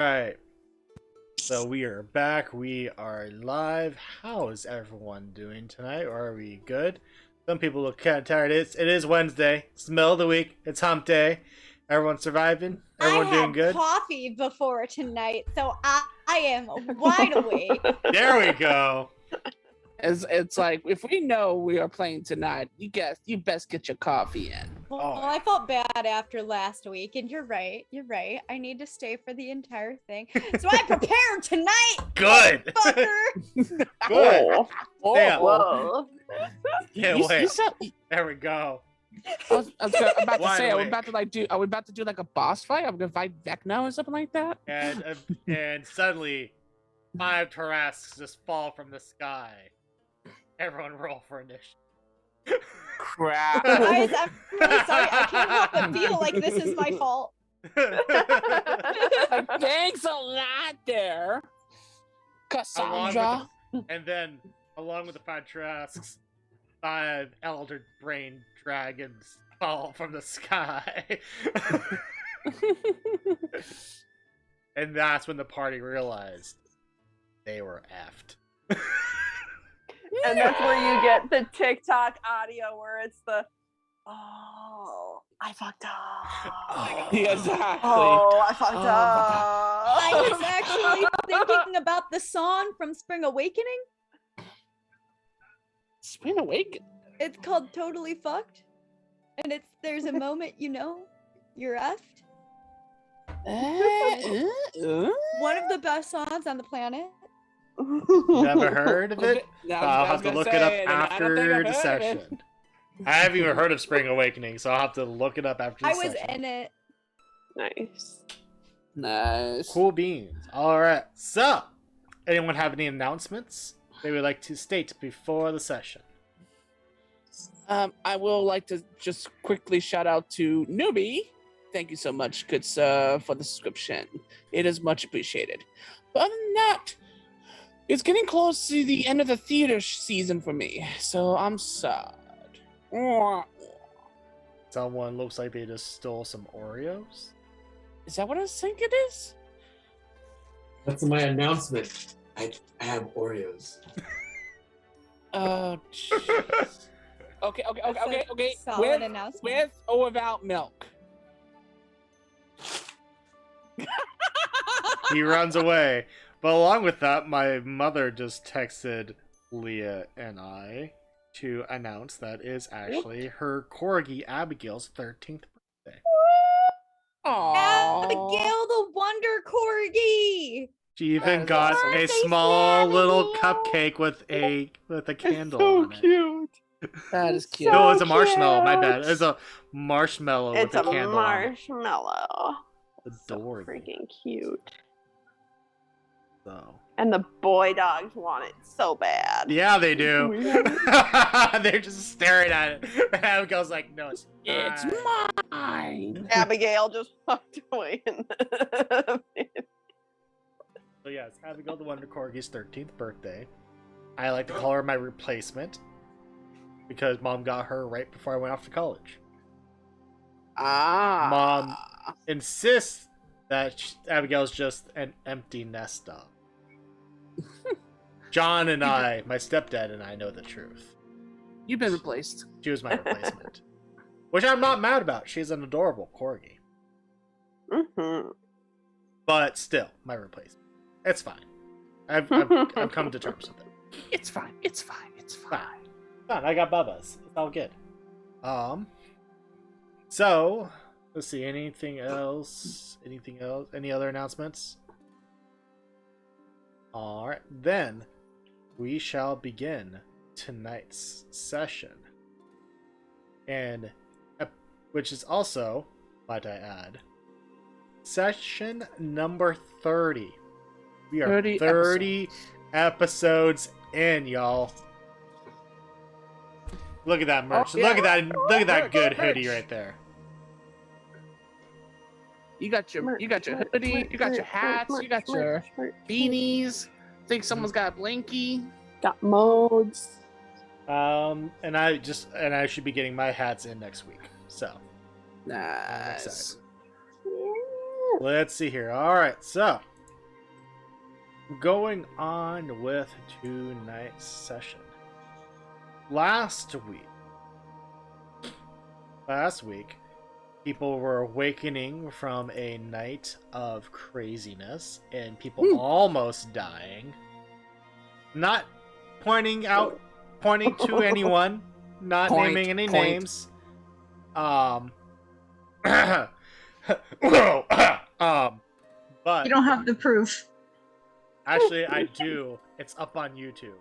Alright, so we are back. We are live. How is everyone doing tonight? Or are we good? Some people look kind of tired. It is Wednesday. It's the middle of the week. It's hump day. Everyone surviving? Everyone doing good? I had coffee before tonight, so I am wide awake. There we go. It's like, if we know we are playing tonight, you best get your coffee in. Well, I felt bad after last week, and you're right. I need to stay for the entire thing. So I prepared tonight. Good. Fucker. Good. Oh, Damn. Whoa. Can't wait. You There we go. I was about to Wide say, are we awake. about to do like a boss fight? I'm gonna fight Vecna or something like that. And suddenly, 5 Tarrasques just fall from the sky. Everyone roll for initiative. Crap. Guys, I'm really sorry. I can't help but feel like this is my fault. Thanks a lot there, Cassandra. And then, along with the 5 Tarrasques, 5 Elder Brain Dragons fall from the sky. And that's when the party realized they were effed. And that's where you get the TikTok audio where it's the, oh, I fucked up. Exactly. Oh, I fucked Oh, up. I was actually thinking about the song from Spring Awakening. Spring Awakening. It's called Totally Fucked. And there's a moment, you're effed. One of the best songs on the planet. Never heard of it? Okay, no, I'll have to look it up I don't think I've after heard the of it. session. I haven't even heard of Spring Awakening, so I'll have to look it up after the I session. was in it. Nice. Nice. Cool beans. Alright, so, anyone have any announcements they would like to state before the session? I will like to just quickly shout out to Newbie. Thank you so much, good sir, for the subscription. It is much appreciated. But other than that, it's getting close to the end of the theater season for me, so I'm sad. Someone looks like they just stole some Oreos. Is that what I think it is? That's my announcement. I have Oreos. Oh, jeez. Okay. That's a solid With announcement. or without milk? He runs away. But along with that, my mother just texted Leah and I to announce that is actually her corgi Abigail's 13th birthday. Aww. Abigail the Wonder Corgi. She even That is got awesome. a Birthday small little Abigail. cupcake with a candle So on it. cute. That is cute. No, it's a marshmallow. My cute. bad. It's a marshmallow It's with a a candle on it. marshmallow. Adorable. Freaking cute. So. And the boy dogs want it so bad. Yeah, they do. They're just staring at it. And Abigail's like, no, it's It's mine. mine. Abigail just walked away. So yes, Abigail the Wonder Corgi's 13th birthday. I like to call her my replacement because Mom got her right before I went off to college. Ah. Mom insists that Abigail's just an empty nest dog. John and I, my stepdad and I, know the truth. You've been replaced. She was my replacement. Which I'm not mad about. She's an adorable corgi. Mm-hmm. But still, my replacement. It's fine. I've come to terms with it. It's fine. It's fine. Fine. Fine, I got Bubba's. It's all good. So, let's see, anything else? Any other announcements? Alright, then we shall begin tonight's session. And, which is also, might I add, session number 30. We are 30 episodes in, y'all. Look at that merch. Oh, yeah. Look at that Merch, good merch. hoodie right there. You got your hoodie. You got your hats. You got your beanies. Think someone's got a blankie. Got modes. And I should be getting my hats in next week. So I'm Nice. excited. Let's see here. All right, so going on with tonight's session. Last week, people were awakening from a night of craziness and people almost dying. Not pointing to anyone, not naming any names. But You don't have the proof. actually, I do. It's up on YouTube.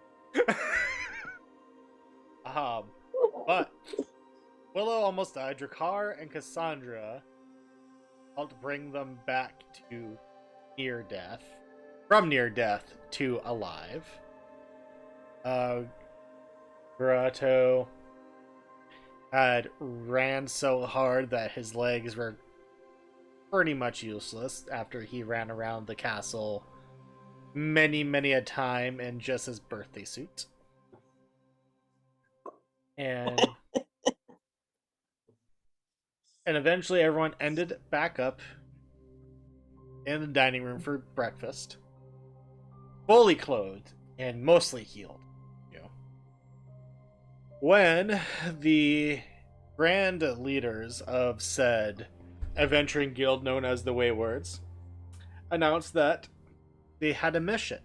But Willow almost died. Drakkar and Cassandra helped bring them back to near death, from near death to alive. Garato had ran so hard that his legs were pretty much useless after he ran around the castle many a time in just his birthday suit. And eventually everyone ended back up in the dining room for breakfast, fully clothed and mostly healed. When the grand leaders of said adventuring guild known as the Waywards announced that they had a mission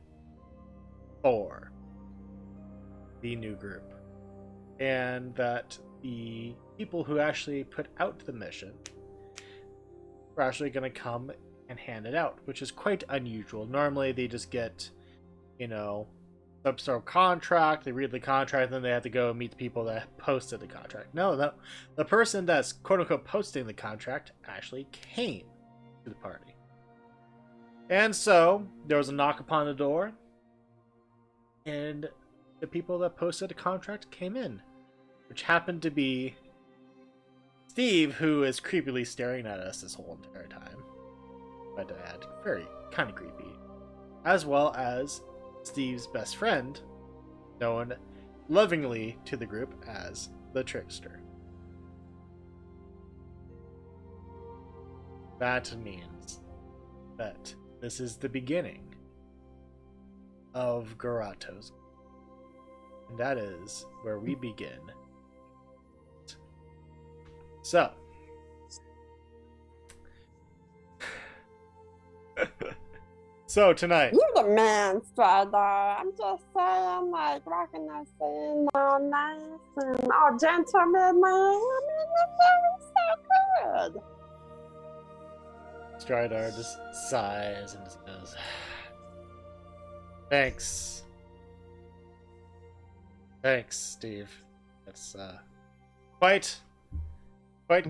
for the new group, and that the people who actually put out the mission were actually going to come and hand it out, which is quite unusual. Normally they just get, some sort of contract, they read the contract, then they have to go meet the people that posted the contract. No, the person that's quote-unquote posting the contract actually came to the party. And so, there was a knock upon the door, and the people that posted the contract came in, which happened to be Steve, who is creepily staring at us this whole entire time. My dad, very kind of creepy. As well as Steve's best friend, known lovingly to the group as the Trickster. That means that this is the beginning of Garato's. And that is where we begin. So, tonight, You're the man, Strider. I'm just saying, like, rocking that scene all nice and all gentlemanly. I mean, it's so good. Stridar just sighs and just goes, Thanks, Steve. That's quite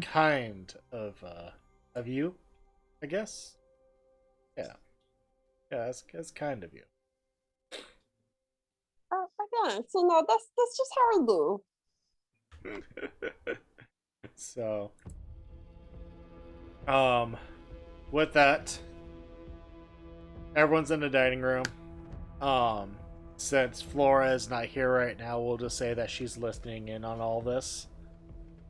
kind of you, I guess. Yeah, that's kind of you. Again, so that's just how I do. So, with that, everyone's in the dining room. Since Flora is not here right now, we'll just say that she's listening in on all this.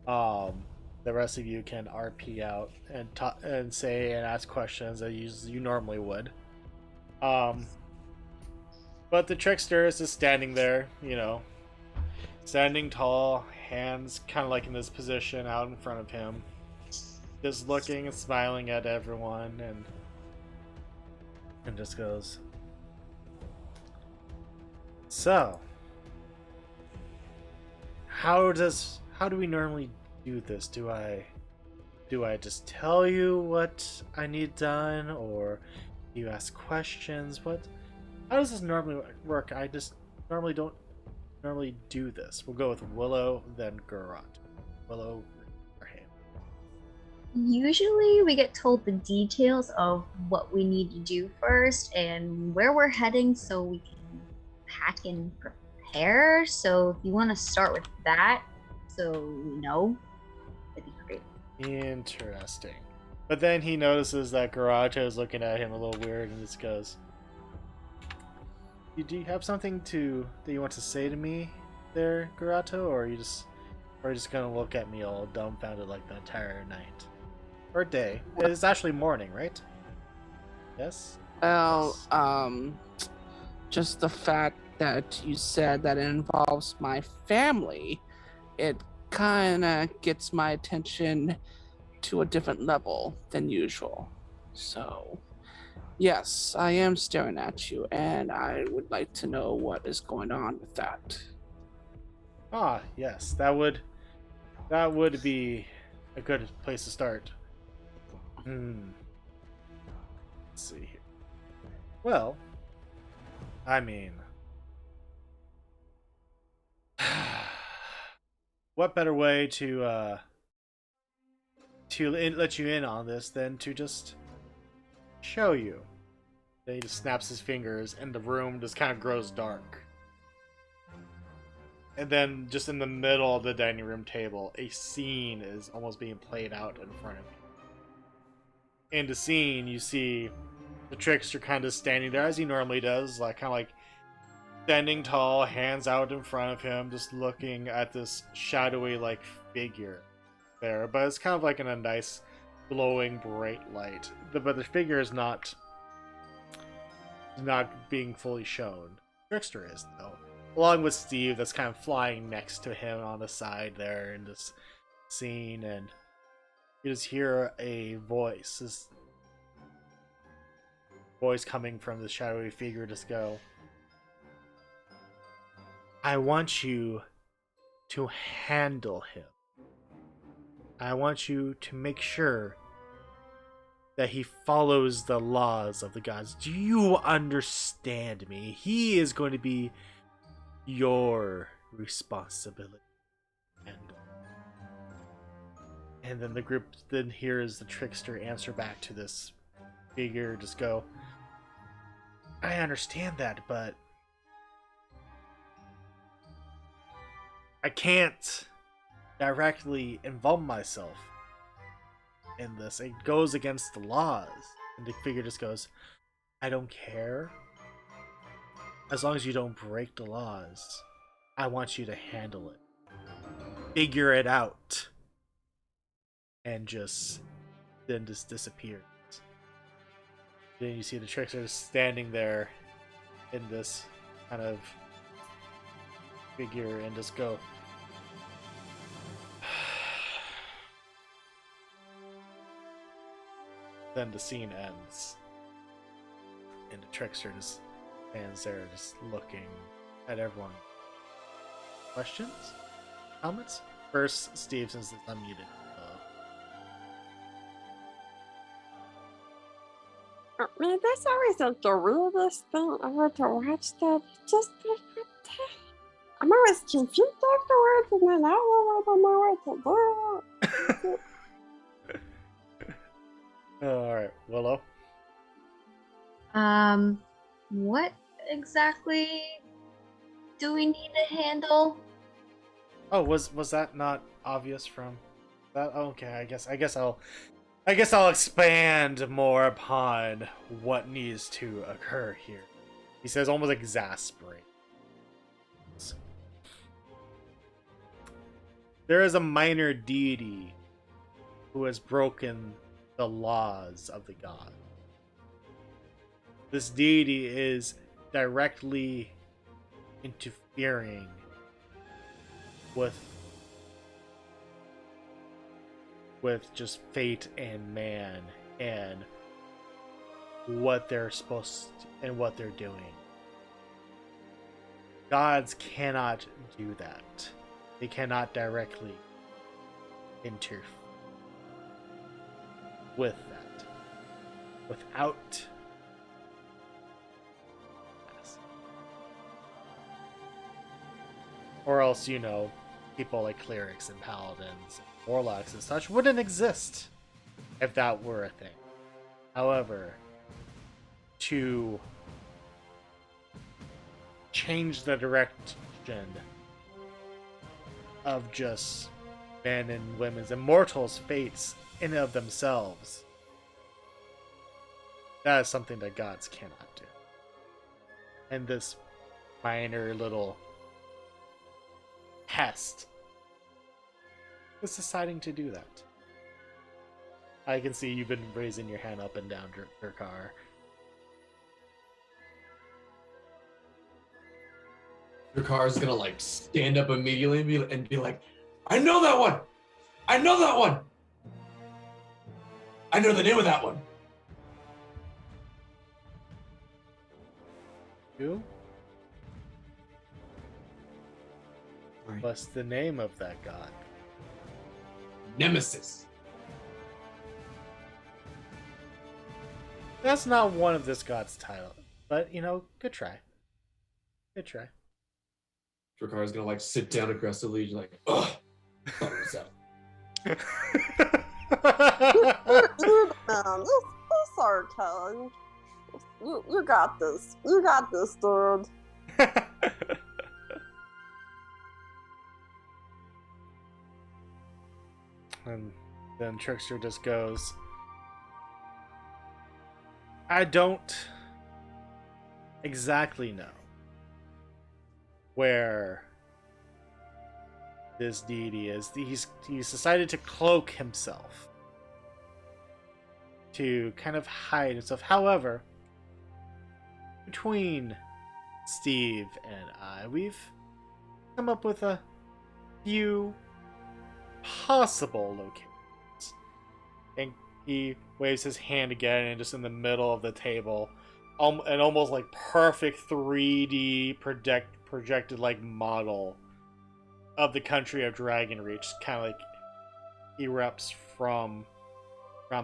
The rest of you can RP out and say and ask questions that you normally would. But the Trickster is just standing there, standing tall, hands kind of like in this position out in front of him, just looking and smiling at everyone, and just goes, So, how do we normally do this? Do I just tell you what I need done, or do you ask questions? How does this normally work? I just normally don't do this. We'll go with Willow, then Garot. Willow, or him. Usually we get told the details of what we need to do first and where we're heading so we can pack and prepare. So if you want to start with that, so we know, that'd be great. Interesting. But then he notices that Garato is looking at him a little weird and just goes, Do you have something that you want to say to me there, Garato? Or are you just gonna look at me all dumbfounded like the entire night? Or day. It's actually morning, right? Yes? Well, Just the fact that you said that it involves my family, it kind of gets my attention to a different level than usual. So, yes, I am staring at you, and I would like to know what is going on with that. Ah, yes, that would be a good place to start. Let's see here. Well, I mean, what better way to let you in on this than to just show you? Then he just snaps his fingers, and the room just kind of grows dark. And then, just in the middle of the dining room table, a scene is almost being played out in front of you. In the scene, you see the trickster kind of standing there as he normally does, like kind of like standing tall, hands out in front of him, just looking at this shadowy like figure there. But it's kind of like in a nice, glowing, bright light. But the figure is not being fully shown. Trickster is though. Along with Steve, that's kind of flying next to him on the side there in this scene, and you just hear a voice. This voice coming from the shadowy figure just go, I want you to handle him. I want you to make sure that he follows the laws of the gods. Do you understand me? He is going to be your responsibility. And then the group then hears the trickster answer back to this figure, just go, I understand that, but I can't directly involve myself in this. It goes against the laws. And the figure just goes, I don't care. As long as you don't break the laws, I want you to handle it. Figure it out. And then just disappears. Then you see the trickster standing there in this kind of figure and just go. Then the scene ends. And the trickster just stands there just looking at everyone. Questions? Comments? First, Steve, since it's unmuted. Man, that's always like the weirdest thing ever to watch that. Just I'm always confused afterwards, and then I don't know what to do. Alright, Willow. What exactly do we need to handle? Oh, was that not obvious from that? Oh, okay, I guess I'll expand more upon what needs to occur here. He says, almost exasperate. There is a minor deity who has broken the laws of the god. This deity is directly interfering with just fate and man and what they're supposed to, and what they're doing. Gods cannot do that. They cannot directly interfere with that without or else, people like clerics and paladins and warlocks and such wouldn't exist if that were a thing. However, to change the direction of just men and women's immortals' fates in and of themselves, that is something that gods cannot do. And this minor little pest is deciding to do that. I can see you've been raising your hand up and down, Durkar. Drakar's gonna like stand up immediately and be like, I know that one! I know that one! I know the name of that one. You? Right. What's the name of that god? Nemesis. That's not one of this god's title, but good try. Good try. Drakar's gonna like sit down aggressively, like, ugh. Thought it was out. Man, this sarcasm. You got this. You got this, dude. And then Trickster just goes, I don't exactly know where this deity is. He's decided to cloak himself to kind of hide himself. However, between Steve and I, we've come up with a few possible locations. And he waves his hand again, and just in the middle of the table, an almost like perfect 3D projected like model of the country of Dragonreach kind of like erupts from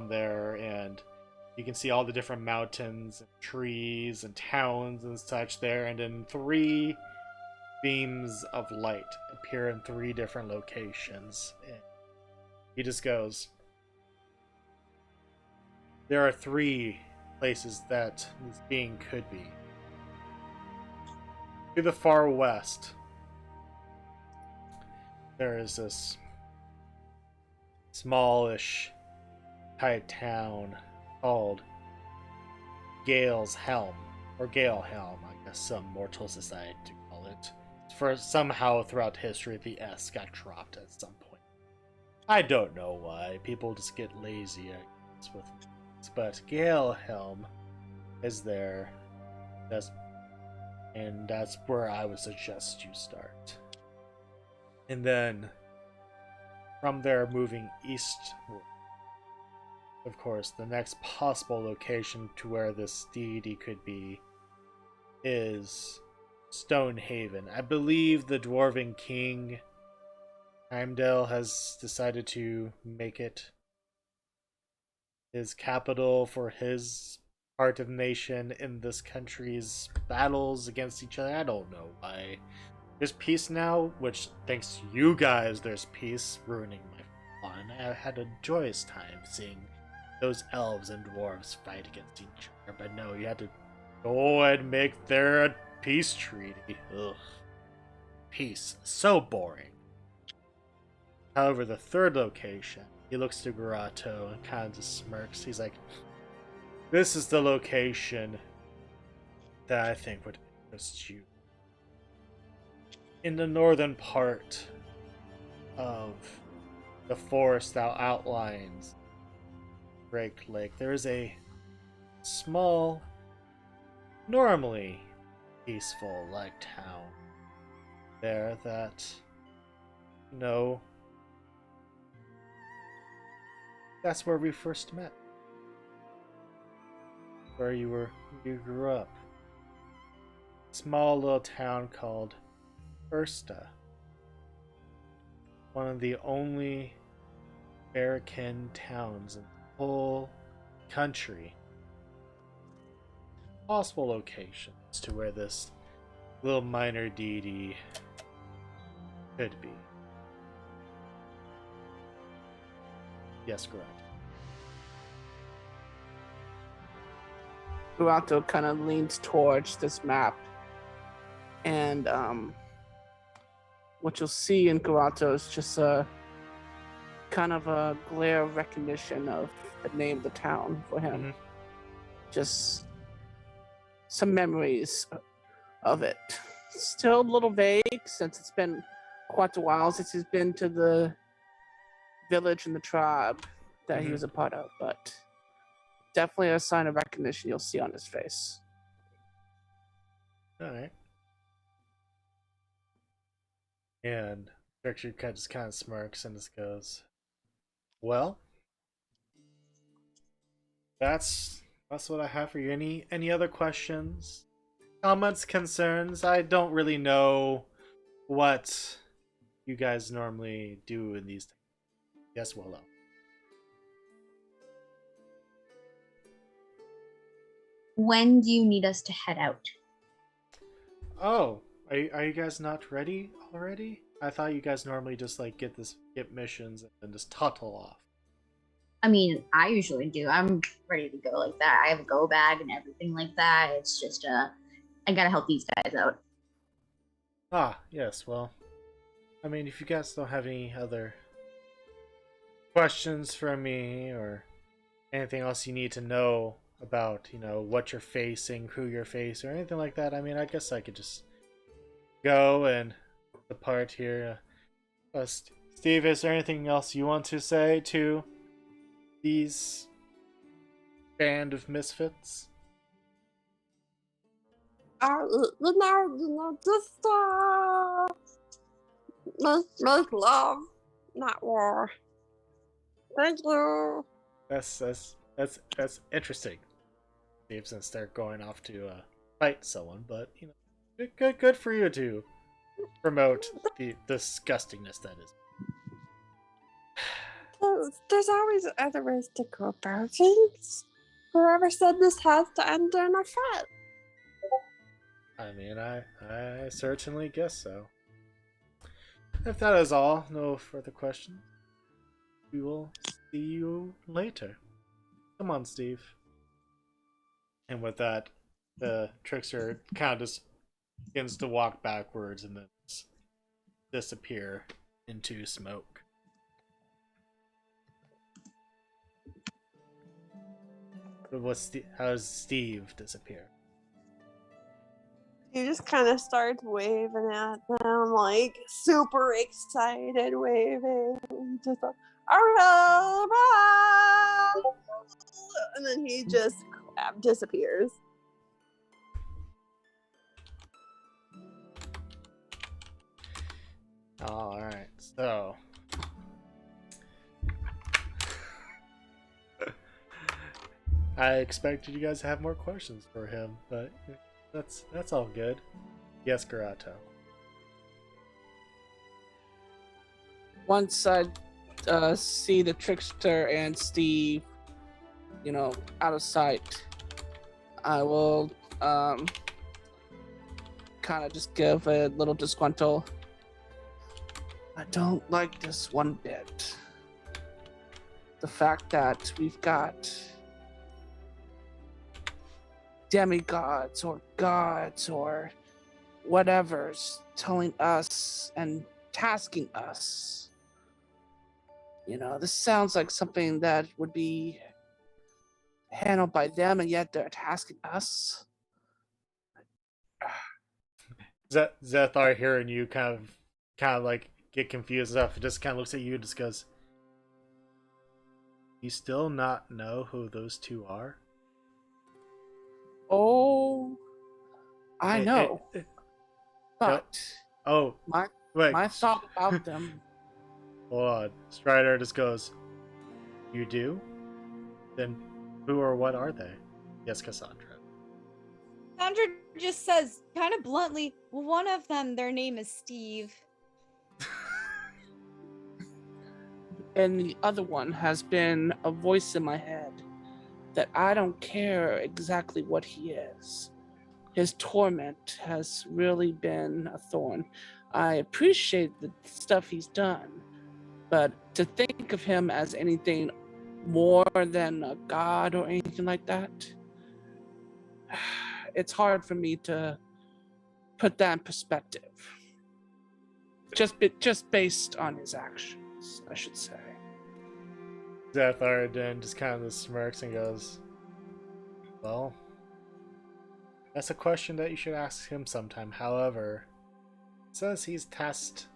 there, and you can see all the different mountains and trees and towns and such there, and then 3 beams of light appear in 3 different locations. And he just goes, there are 3 places that this being could be. To the far west, there is this smallish type town called Gale's Helm, or Gale Helm, I guess some mortals decided to call it. For somehow throughout history, the S got dropped at some point. I don't know why. People just get lazy, I guess, with this. But Gale Helm is there. And that's where I would suggest you start. And then from there, moving eastward. Of course, the next possible location to where this deity could be is Stonehaven. I believe the Dwarven King, Heimdall, has decided to make it his capital for his part of nation in this country's battles against each other. I don't know why. There's peace now, which thanks to you guys, there's peace, ruining my fun. I had a joyous time seeing those elves and dwarves fight against each other, but no, you had to go and make their a peace treaty. Ugh. Peace. So boring. However, the third location, he looks to Grotto and kind of just smirks. He's like, this is the location that I think would interest you. In the northern part of the forest that outlines Drake Lake, there is a small, normally peaceful like town there that, that's where we first met. Where you grew up. Small little town called Ursta. One of the only American towns in the whole country. Possible locations to where this little minor deity could be. Yes, correct. Gurato kind of leans towards this map, and what you'll see in Gurato is just a kind of a glare of recognition of the name of the town for him. Mm-hmm. Just some memories of it. Still a little vague since it's been quite a while since he's been to the village and the tribe that he was a part of, but definitely a sign of recognition you'll see on his face. Alright. And Richard just kind of smirks and just goes, "Well, that's what I have for you. Any other questions, comments, concerns? I don't really know what you guys normally do in these. Yes, well, no. When do you need us to head out? Oh, are you guys not ready already? I thought you guys normally just like get missions and then just tuttle off. I mean, I usually do. I'm ready to go like that. I have a go bag and everything like that. It's just I gotta help these guys out. Ah, yes. Well, I mean, if you guys don't have any other questions for me or anything else you need to know about, what you're facing, who you're facing, or anything like that, I mean, I guess I could just go and depart here. Steve, is there anything else you want to say to these band of misfits? Just make love, not war. Thank you. That's interesting. Steve, since they're going off to fight someone, but good for you to promote the disgustingness that is. There's always other ways to go about things. Whoever said this has to end in a fight? I mean, I certainly guess so. If that is all, no further questions. We will see you later. Come on, Steve. And with that, the trickster kind of just begins to walk backwards and then disappear into smoke. But how does Steve disappear? He just kind of starts waving at them, like super excited, waving. Just like, all right, bye. And then he just disappears. Alright, so I expected you guys to have more questions for him, but that's all good. Yes, Garato. Once I see the trickster and Steve, out of sight, I will kind of just give a little disgruntled. I don't like this one bit. The fact that we've got demigods or gods or whatever's telling us and tasking us. This sounds like something that would be handled by them, and yet they're tasking us. Zethar hearing you kind of like get confused enough, just kind of looks at you and just goes, "You still not know who those two are?" Oh, I know. But oh, my wait. my thought about them. Hold on. Strider just goes, "You do? Then who or what are they?" Yes, Cassandra. Cassandra just says, kind of bluntly, one of them, their name is Steve. And the other one has been a voice in my head that I don't care exactly what he is. His torment has really been a thorn. I appreciate the stuff he's done, but to think of him as anything more than a god or anything like that, it's hard for me to put that in perspective. Just based on his actions, I should say. Zethar then just kind of smirks and goes, "Well, that's a question that you should ask him sometime. However, it says he's tasked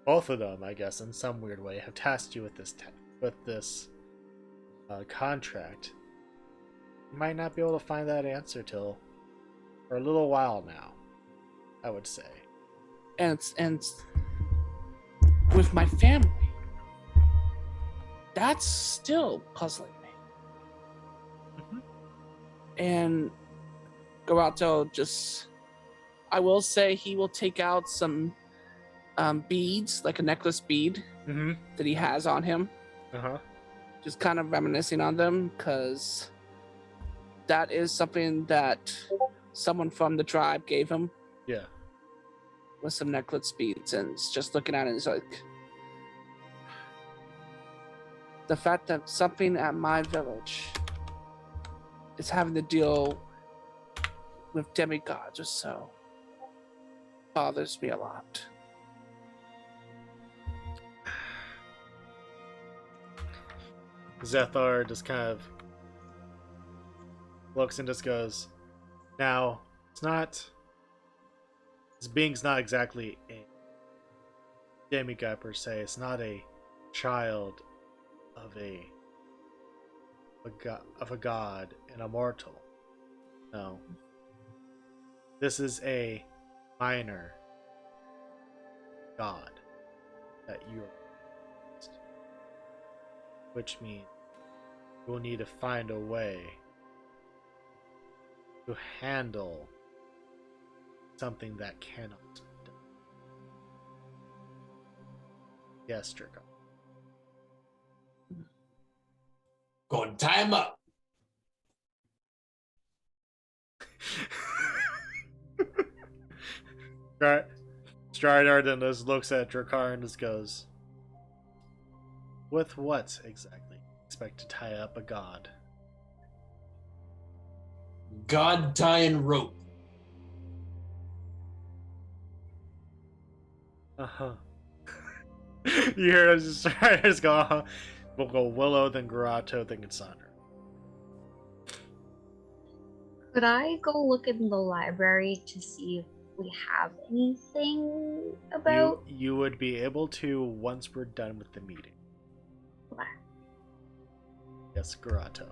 both of them, I guess, in some weird way, have tasked you with this contract. You might not be able to find that answer till for a little while now, I would say." and with my family, that's still puzzling me. Mhm. And Garato just, I will say he will take out some beads, like a necklace bead Mm-hmm. that he has on him, Uh-huh. just kind of reminiscing on them, because that is something that someone from the tribe gave him, Yeah. with some necklace beads, and it's just looking at it, it's like, the fact that something at my village is having to deal with demigods or so bothers me a lot. Zethar just kind of looks and just goes, now, it's not... This being's not exactly a demigod per se. It's not a child of a god, an immortal. No. This is a minor god that you are, which means you will need to find a way to handle something that cannot die. Yes, Draco. Go and tie him up. Stridar then just looks at Dracar and just goes, with what exactly expect to tie up a god? God tying rope. Uh-huh. You hear us just Strider's go, uh-huh. We'll go Willow, then Garato, then Cassandra. Could I go look in the library to see if we have anything about? You would be able to once we're done with the meeting. What? Yes, Garato.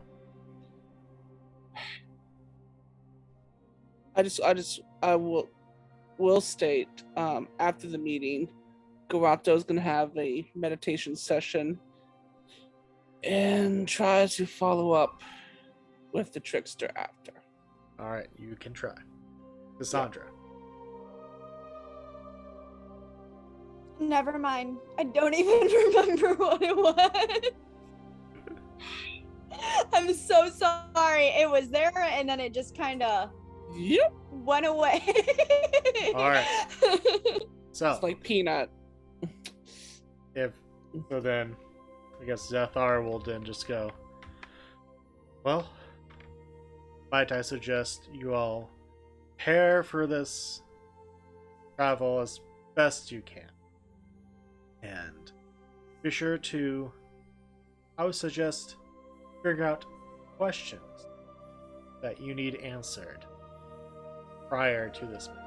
I will state, after the meeting, Garato's gonna have a meditation session and try to follow up with the trickster after. Alright, you can try. Cassandra. Never mind. I don't even remember what it was. I'm so sorry. It was there and then it just kind of Yep. went away. Alright. So, It's like Peanut. then I guess Zethar will then just go, well, might I suggest you all prepare for this travel as best you can. And be sure to, I would suggest, figure out questions that you need answered prior to this meeting.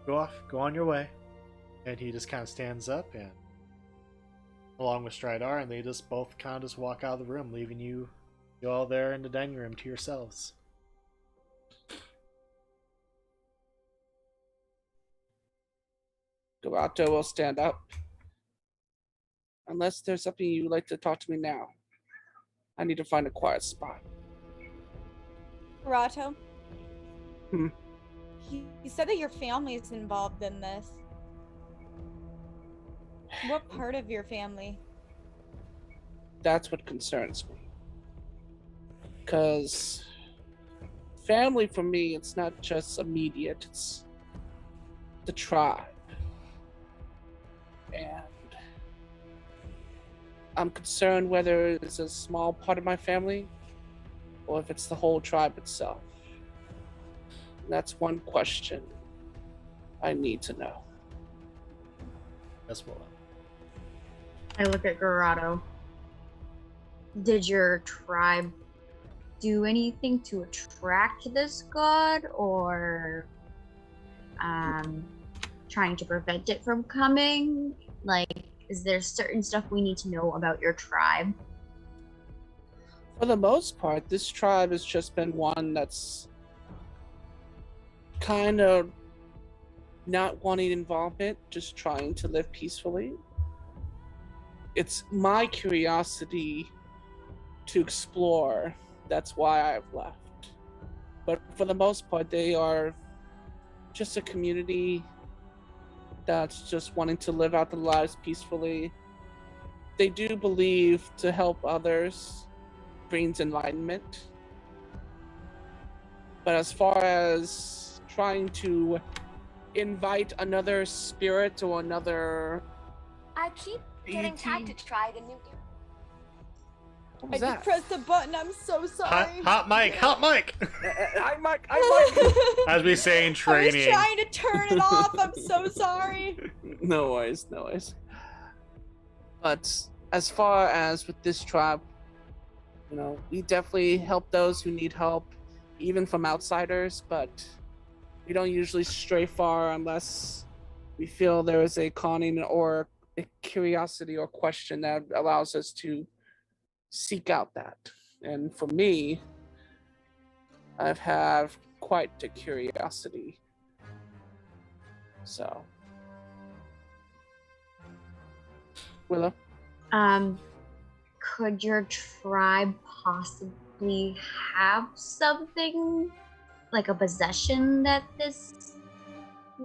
Go on your way. And he just kind of stands up, and along with Stridar, and they just both kind of just walk out of the room, leaving you all there in the dining room to yourselves. Garato will stand up. Unless there's something you'd like to talk to me now. I need to find a quiet spot. Rato? Hmm. You said that your family is involved in this. What part of your family? That's what concerns me. Because family for me, it's not just immediate, it's the tribe. And I'm concerned whether it's a small part of my family or if it's the whole tribe itself. And that's one question I need to know. That's what. I look at Garato. Did your tribe do anything to attract this god, or trying to prevent it from coming? Like, is there certain stuff we need to know about your tribe? For the most part, this tribe has just been one that's kind of not wanting involvement, just trying to live peacefully. It's my curiosity to explore. That's why I've left. But for the most part, they are just a community that's just wanting to live out their lives peacefully. They do believe to help others brings enlightenment. But as far as trying to invite another spirit or another I keep getting tagged to try the new game. what I was just that? pressed the button. I'm so sorry. Hot mic, hot mic. Hi, Mike. Hi, As we say in I was training. trying to turn it off. I'm so sorry. Mike. No worries, no worries. But as far as with this tribe, you know, we definitely help those who need help, even from outsiders, but we don't usually stray far unless we feel there is a conning or a curiosity or question that allows us to seek out that. And for me, I've had quite a curiosity. So, Willow? Could your tribe possibly have something like a possession that this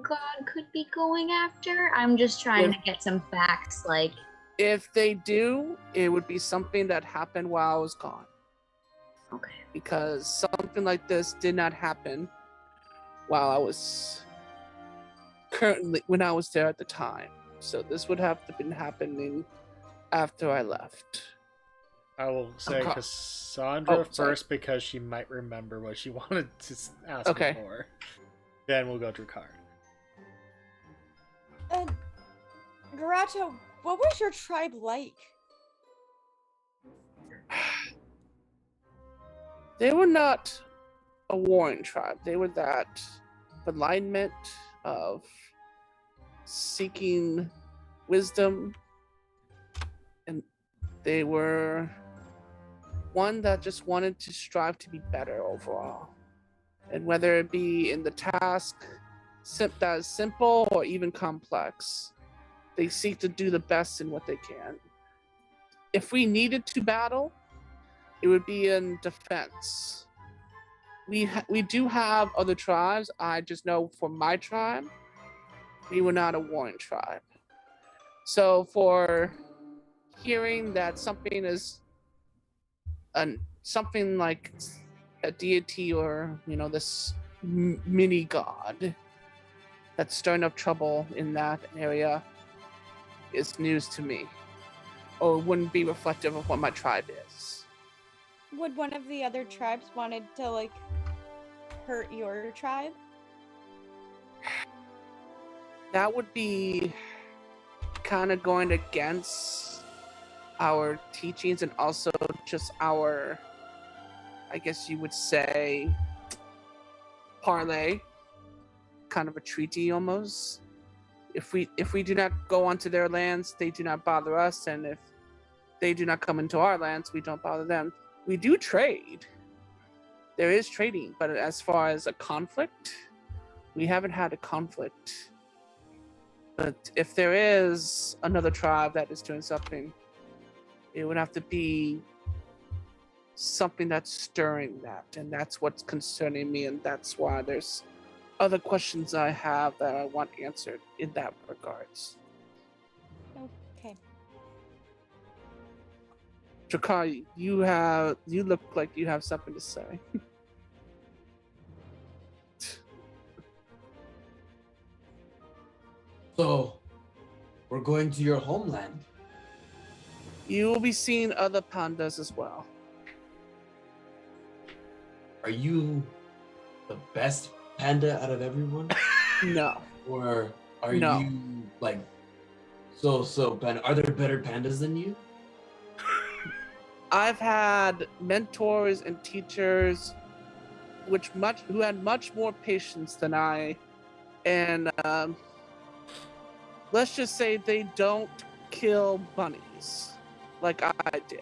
god could be going after? I'm just trying to get some facts, like. If they do, it would be something that happened while I was gone. Okay. Because something like this did not happen while I was when I was there at the time. So this would have to been happening after I left. I will say Okay. Cassandra Oh, sorry. first because she might remember what she wanted to ask Okay. for. Then we'll go to Card. Garato, what was your tribe like? They were not a warring tribe. They were that alignment of seeking wisdom, and they were one that just wanted to strive to be better overall. And whether it be in the task that is simple or even complex, they seek to do the best in what they can. If we needed to battle, it would be in defense. We do have other tribes. I just know for my tribe, we were not a warring tribe. So for hearing that something is something like a deity or, you know, this mini god that's stirring up trouble in that area is news to me, or wouldn't be reflective of what my tribe is. Would one of the other tribes wanted to like hurt your tribe? That would be kind of going against our teachings and also just our, I guess you would say, parlay, kind of a treaty almost. If we do not go onto their lands, they do not bother us, and if they do not come into our lands, we don't bother them. We do trade. There is trading, but as far as a conflict, we haven't had a conflict. But if there is another tribe that is doing something, it would have to be something that's stirring that, and that's what's concerning me, and that's why there's other questions I have that I want answered in that regards. Okay. Drakar, you look like you have something to say. So, we're going to your homeland. You will be seeing other pandas as well. Are you the best panda out of everyone? No. Or are No. you like so panda? Are there better pandas than you? I've had mentors and teachers who had much more patience than I, and let's just say they don't kill bunnies like I did.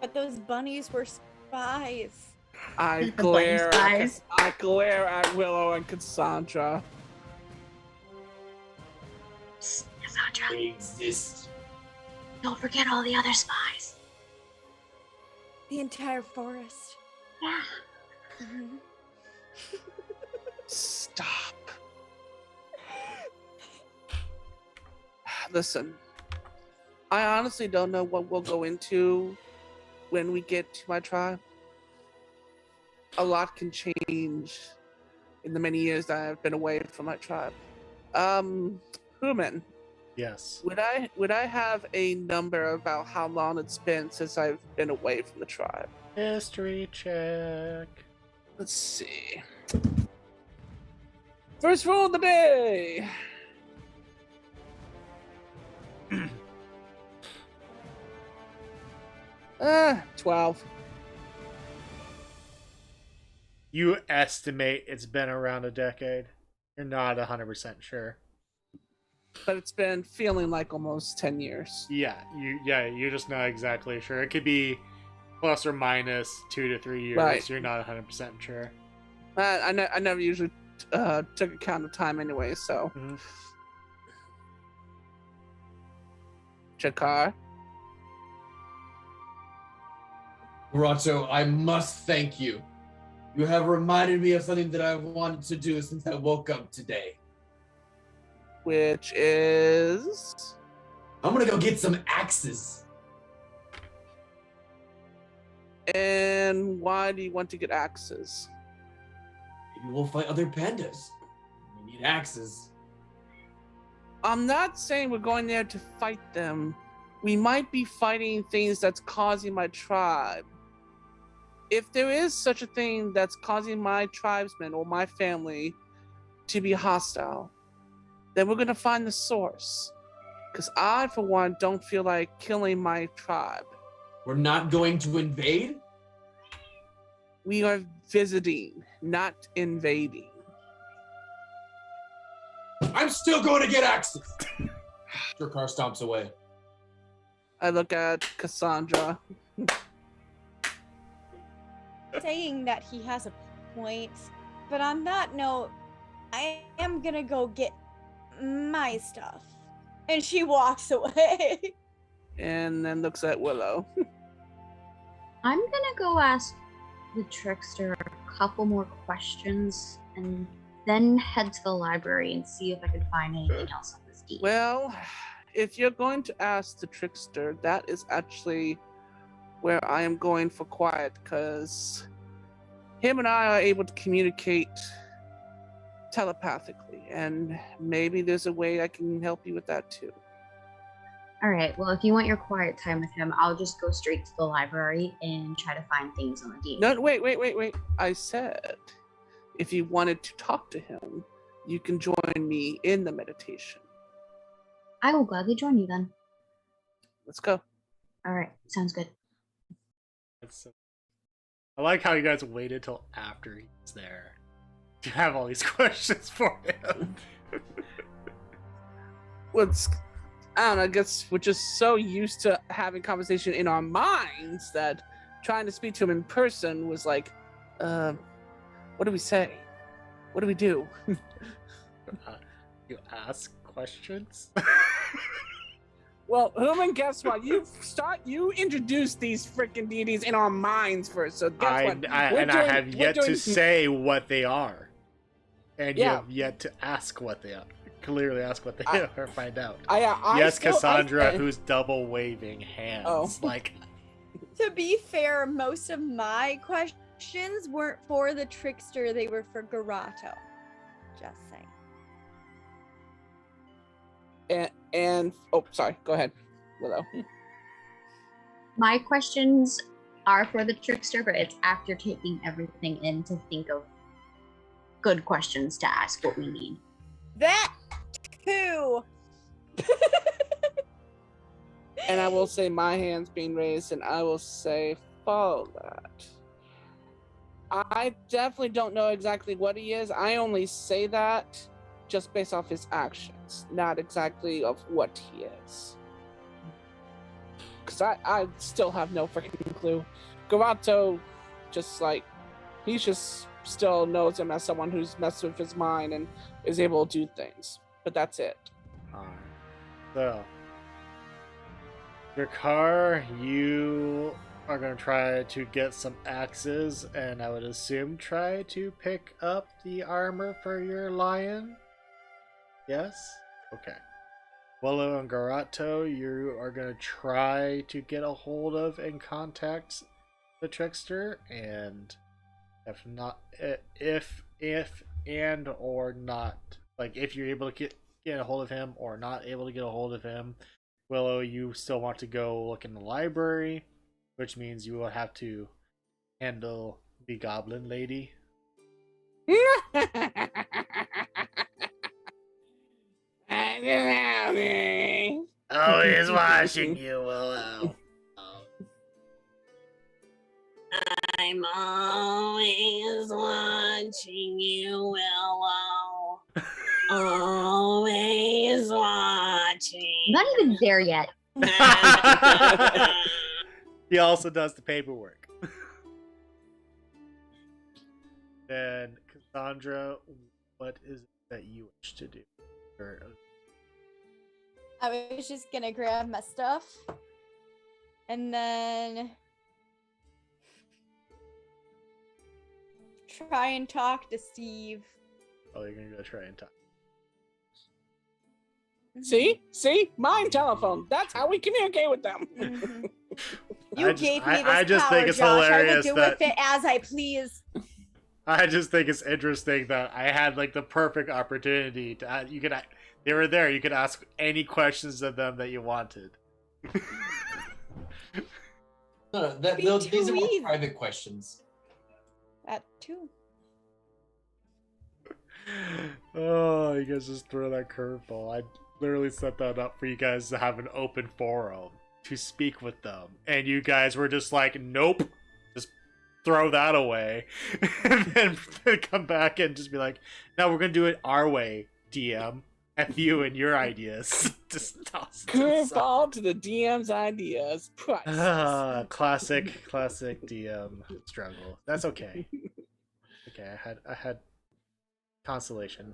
But those bunnies were spies. I The bunny spies. glare at Willow and Cassandra. Psst, Cassandra, They exist. don't forget all the other spies. The entire forest. Yeah. Mhm. Stop. Listen, I honestly don't know what we'll go into when we get to my tribe. A lot can change in the many years that I've been away from my tribe. Hooman, Yes. would I have a number about how long it's been since I've been away from the tribe? History check. Let's see. First rule of the day. 12. You estimate it's been around a decade. You're not 100% sure. But it's been feeling like almost 10 years. You're just not exactly sure. It could be plus or minus 2 to 3 years. Right. You're not 100% sure. I never usually took account of time anyway, so. Mhm. Jakar. Garacho, I must thank you. You have reminded me of something that I've wanted to do since I woke up today. Which is. I'm gonna go get some axes. And why do you want to get axes? Maybe we'll fight other pandas. We need axes. I'm not saying we're going there to fight them. We might be fighting things that's causing my tribe. If there is such a thing that's causing my tribesmen or my family to be hostile, then we're going to find the source. Because I, for one, don't feel like killing my tribe. We're not going to invade? We are visiting, not invading. I'm still going to get axes. Your car stomps away. I look at Cassandra. Saying that he has a point, but on that note, I am gonna go get my stuff. And she walks away. And then looks at Willow. I'm gonna go ask the trickster a couple more questions and then head to the library and see if I can find anything else on this deed. Well, if you're going to ask the trickster, that is actually where I am going for quiet, because him and I are able to communicate telepathically, and maybe there's a way I can help you with that too. All right, well, if you want your quiet time with him, I'll just go straight to the library and try to find things on the deed. No, wait. I said, if you wanted to talk to him, you can join me in the meditation. I will gladly join you then. Let's go. All right, sounds good. I like how you guys waited till after he's there to have all these questions for him. I don't know, I guess we're just so used to having conversation in our minds that trying to speak to him in person was like, what do we say? What do we do? You ask questions? Well, Hooman, guess what? You introduced these freaking deities in our minds first, so guess what? I have yet to say what they are. And you have yet to ask what they are. Clearly ask what they are or find out. Yes, Cassandra, who's double waving hands. Oh. Like, To be fair, most of my questions weren't for the trickster, they were for Garato. Just saying. And oh, sorry, go ahead, Willow. My questions are for the trickster, but it's after taking everything in to think of good questions to ask what we need. That too. And I will say my hand's being raised, and I will say follow that. I definitely don't know exactly what he is. I only say that just based off his actions, not exactly of what he is. Because I still have no freaking clue. Garato just like He just still knows him as someone who's messed with his mind and is able to do things. But that's it. Alright. So, your car, you are going to try to get some axes, and I would assume try to pick up the armor for your lion? Yes? Okay. Willow and Garato, you are going to try to get a hold of and contact the trickster, and if not, if and or not, like if you're able to get a hold of him or not able to get a hold of him, Willow, you still want to go look in the library, which means you will have to handle the goblin lady. Always watching you, Willow. I'm always watching you, Willow. Always watching. Not even there yet. He also does the paperwork. Then, Cassandra, what is it that you wish to do? I was just gonna grab my stuff. And then try and talk to Steve. Oh, you're gonna go try and talk. See? Mind telephone. That's how we communicate with them. Mhm. I You just- gave me this I just power, think it's Josh. I will hilarious do that- with it as I please. I just think it's interesting that I had like the perfect opportunity to. They were there. You could ask any questions of them that you wanted. No, Be these are too more easy. private questions. That too. Oh, you guys just throw that curveball. I literally set that up for you guys to have an open forum to speak with them, and you guys were just like, "Nope." Throw that away and then come back and just be like, no, we're gonna do it our way, DM. F you and your ideas. Just toss it to the side. Curveball to the DM's ideas. Priceless. Classic DM struggle. That's okay. Okay, I had constellation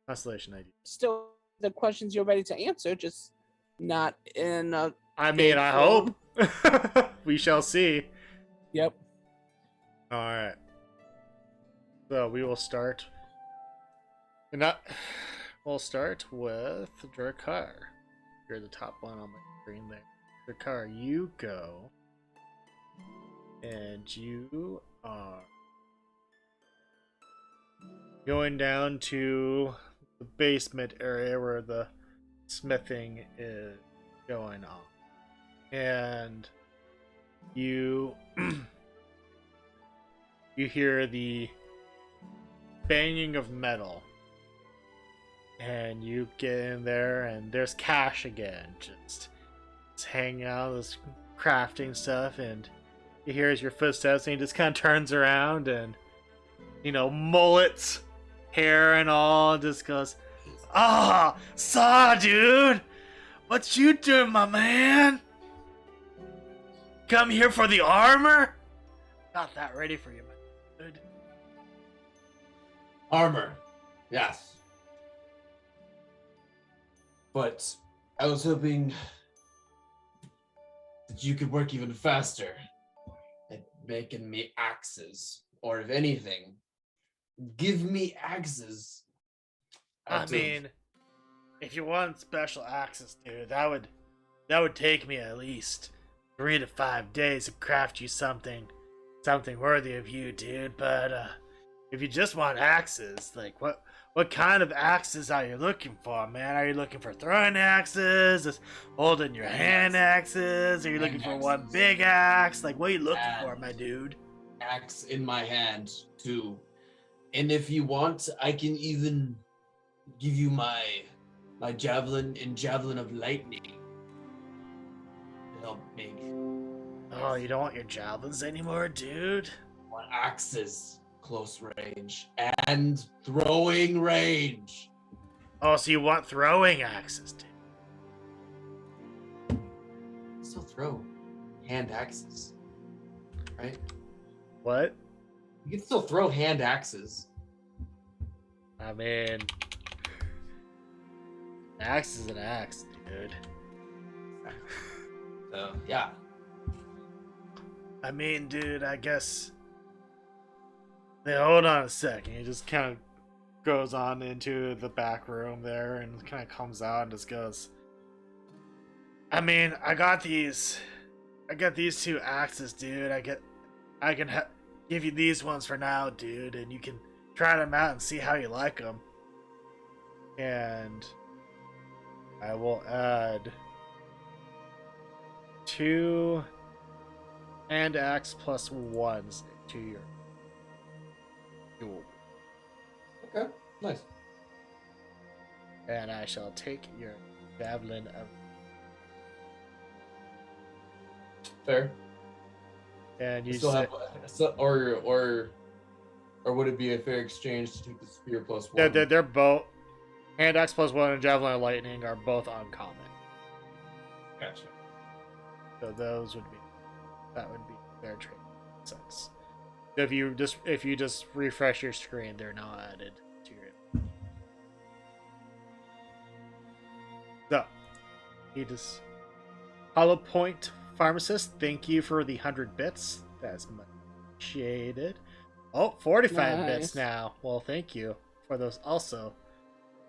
ideas. Still, the questions you're ready to answer, just not in a. I mean, I hope. We shall see. Yep. All right. So we will start. We'll start with Drakar. You're the top one on my screen there. Drakar, you go. And you are going down to the basement area where the smithing is going on. And you you hear the banging of metal, and you get in there, and there's Cash again, just hanging out, this crafting stuff, and he hears your footsteps, and he just kind of turns around, and mullets, hair, and all, just goes, "Ah, Saw, dude, what you doing, my man? Come here for the armor? Got that ready for you, man. Good." Armor, yes. But I was hoping that you could work even faster at making me axes, or if anything, give me axes. I mean, if you want special access, dude, that would take me at least 3 to 5 days to craft you something worthy of you, dude. But if you just want axes, like what kind of axes are you looking for, man? Are you looking for throwing axes, just holding your hand axes? Are you looking for one big axe? Like, what are you looking for, my dude? Axe in my hand too, and if you want, I can even give you my javelin and javelin of lightning to help make. Oh, you don't want your javelins anymore, dude? I want axes, close range and throwing range. Oh, so you want throwing axes, dude? Still throw hand axes, right? What? You can still throw hand axes. I mean, an axe is an axe, dude. So yeah. I mean, dude, I guess. Yeah, hold on a second. He just kind of goes on into the back room there and kind of comes out and just goes. I mean, I got these 2 axes, dude. I can give you these ones for now, dude, and you can try them out and see how you like them. And I will add 2 hand axe plus 1s to your duel. Okay, nice. And I shall take your javelin of. Fair. And you still say, have, or would it be a fair exchange to take the spear plus 1? they're both hand axe plus 1 and javelin of lightning are both uncommon. Gotcha. So those would be fair trade sense. So if you just refresh your screen, they're now added to your. So he just Hollow Point Pharmacist, thank you for the 100 bits. That's much appreciated. Oh, 45 bits now. Well, thank you for those also.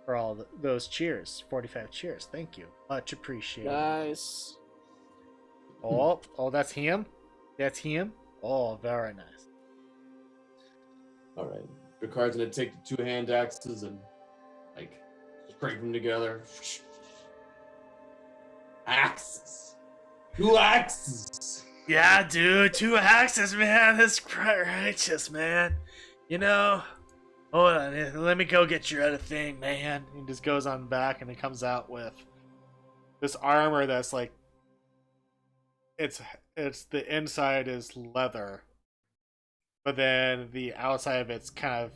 For all those cheers. 45 cheers. Thank you. Much appreciated. Nice. Oh, that's him? That's him? Oh, very nice. Alright. Picard's gonna take the 2 hand axes and, like, scrape them together. Axes. 2 axes. Yeah, dude, 2 axes, man. That's quite righteous, man. You know, hold on, let me go get your other thing, man. He just goes on back and he comes out with this armor that's like, it's the inside is leather, but then the outside of it's kind of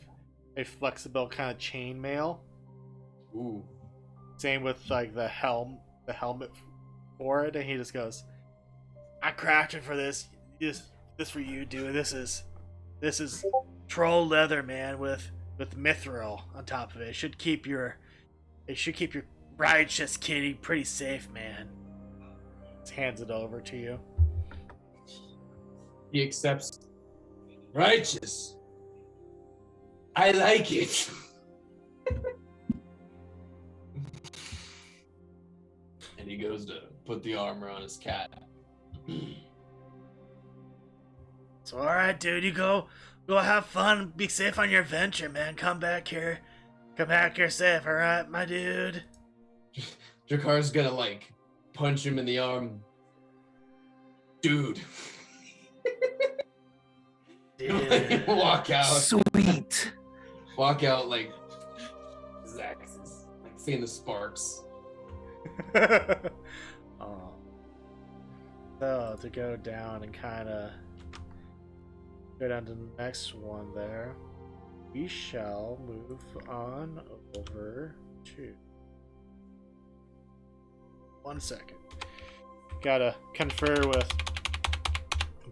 a flexible kind of chainmail. Ooh. Same with like the helmet for it, and he just goes, I crafted for this for you, dude. This is troll leather, man, with mithril on top of it. It should keep your righteous kitty pretty safe, man. Just hands it over to you. He accepts. Righteous. I like it. And he goes to put the armor on his cat. So alright, dude, you go have fun, be safe on your adventure, man. Come back here safe, alright, my dude. Drakar's gonna like punch him in the arm. Dude. Dude. Walk out. Sweet. Walk out like Zax's, like seeing the sparks. Oh. So to go down and kind of go down to the next one there, we shall move on over to. 1 second. Gotta confer with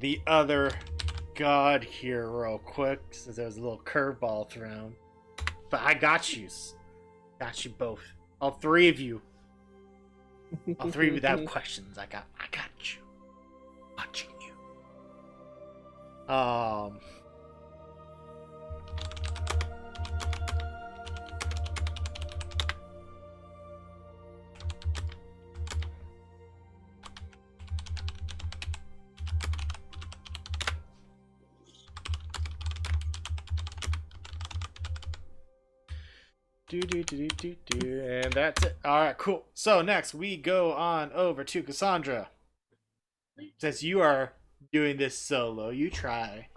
the other god here real quick, since there was a little curveball thrown. But I got you. Got you both. All 3 of you. All 3 of you that have questions. I got you. Watching you. And that's it. Alright, cool. So next we go on over to Cassandra. Since you are doing this solo, you try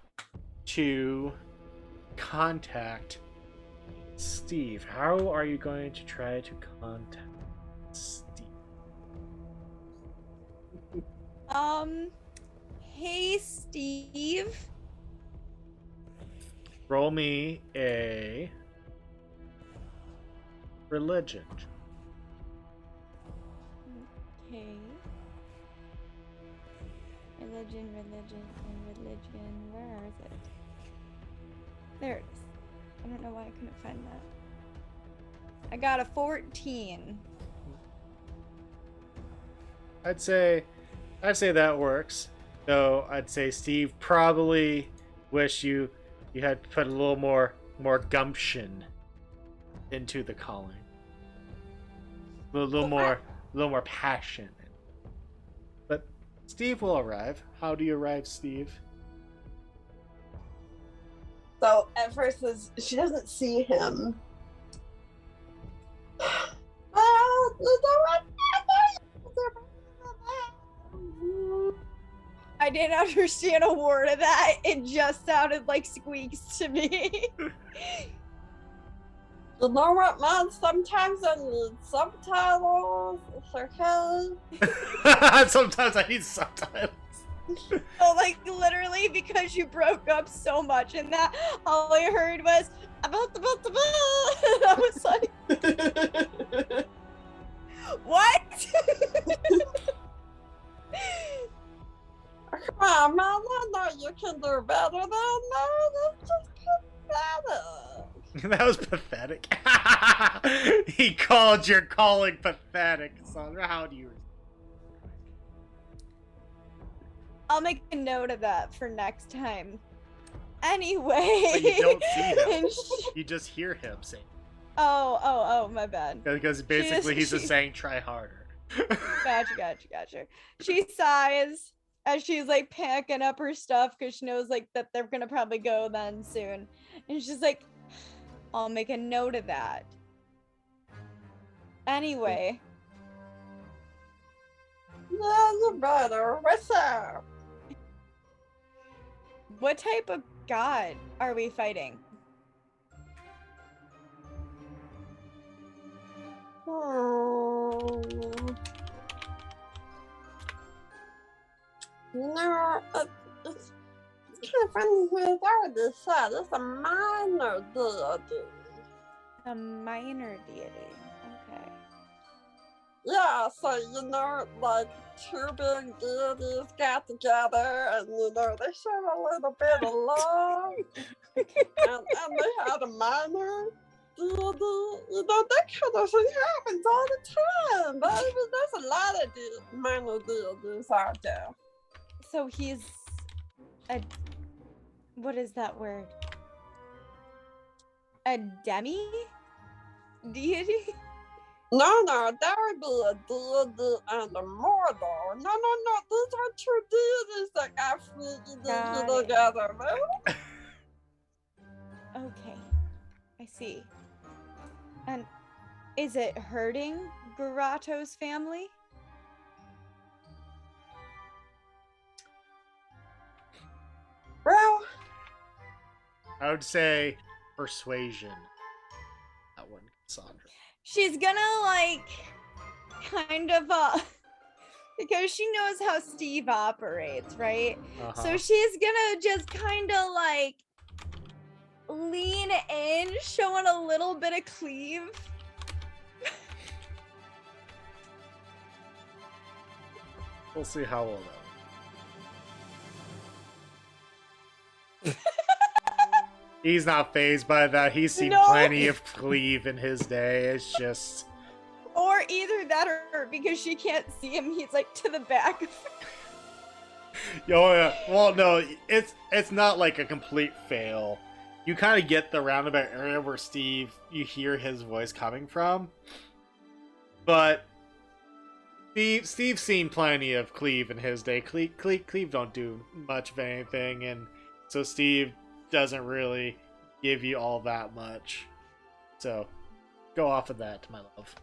to contact Steve. How are you going to try to contact Steve? Hey, Steve. Roll me a religion. Okay. Religion. Where is it? There it is. I don't know why I couldn't find that. I got a 14. I'd say that works. Though I'd say Steve probably wish you had put a little more gumption into the calling. A little more passion. But Steve will arrive. How do you arrive, Steve? So at first, as she doesn't see him. I didn't understand a word of that. It just sounded like squeaks to me. You know what, man? Sometimes I need subtitles. It's okay. Sometimes I need subtitles. So, like, literally, because you broke up so much in that, all I heard was, about the. And I was like, what? Come on, man. I know you can do better than that. It's just pathetic. That was pathetic. He called your calling pathetic, Sandra. How do you? I'll make a note of that for next time. Anyway. But you don't see him. And You just hear him saying. Oh, my bad. Because basically he's just saying try harder. Gotcha. She sighs as she's like packing up her stuff because she knows like that they're gonna probably go then soon. And she's like, I'll make a note of that. Anyway. Yeah, you better. What's up? What type of god are we fighting? No, it's kind of funny because I already said it's a minor deity. A minor deity. Okay. Yeah, so like two big deities got together and they showed a little bit of love. and they had a minor deity. That kind of thing happens all the time. But there's a lot of minor deities out there. So he's a, what is that word? A demi? Deity? No, that would be a deity and a mortal. No, these are two deities that got freaky together, man. Okay, I see. And is it hurting Garato's family? Well, I would say persuasion. That one, Sandra. She's gonna like kind of because she knows how Steve operates, right? So she's gonna just kind of like lean in, showing a little bit of cleave. We'll see how well that. He's not phased by that. He's seen plenty of cleave in his day. It's just. Or either that or because she can't see him, he's like to the back. Oh yeah. Well, no, it's not like a complete fail. You kind of get the roundabout area where you hear his voice coming from. But Steve's seen plenty of cleave in his day. Cleave don't do much of anything, and so Steve doesn't really give you all that much. So go off of that, my love.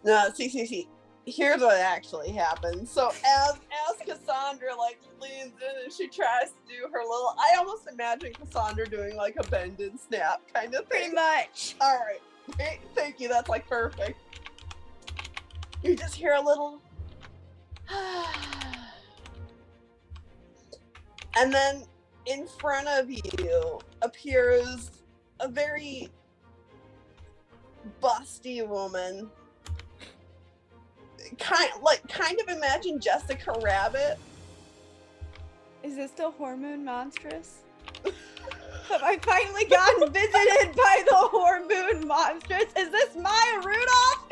No, see. Here's what actually happens. So as Cassandra like leans in and she tries to do her little, I almost imagine Cassandra doing like a bend and snap kind of thing. Pretty much. All right, thank you. That's like perfect. You just hear a little, and then in front of you appears a very busty woman. Kind of imagine Jessica Rabbit. Is this still hormone monstrous? Have I finally gotten visited by the Hormoon monsters? Is this Maya Rudolph?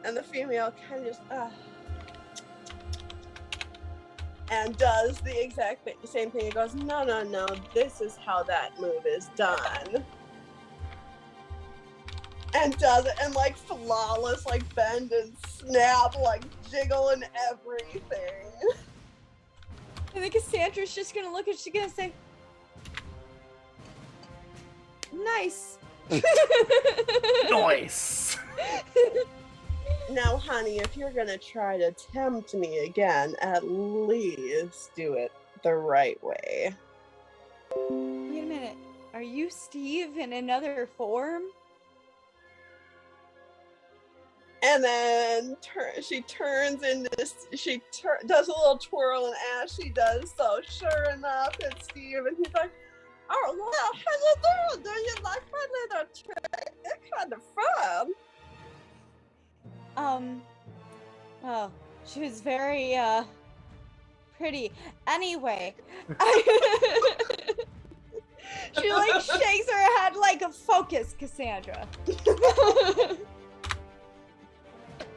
And the female kind of just and does the exact same thing. It goes, no, this is how that move is done. And does it, and like flawless, like bend and snap, like jiggle and everything. I think Cassandra's just gonna look and she's gonna say, nice. Nice. Now, honey, if you're gonna try to tempt me again, at least do it the right way. Wait a minute. Are you Steve in another form? And then she turns into does a little twirl, and as she does so, sure enough, it's Steve, and he's like, "Oh, well, how you doing? Do you like my little trick? It's kind of fun." Well, she was very, pretty. Anyway, she, like, shakes her head like a focus, Cassandra.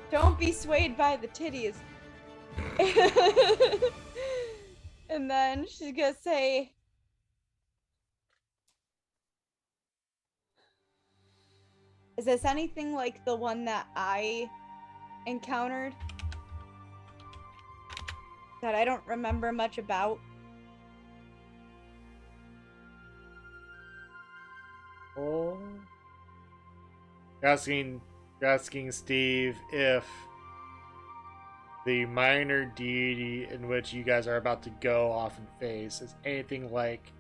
Don't be swayed by the titties. And then she's gonna say, is this anything like the one that I encountered? That I don't remember much about? Oh. You're asking Steve if the minor deity in which you guys are about to go off and face is anything like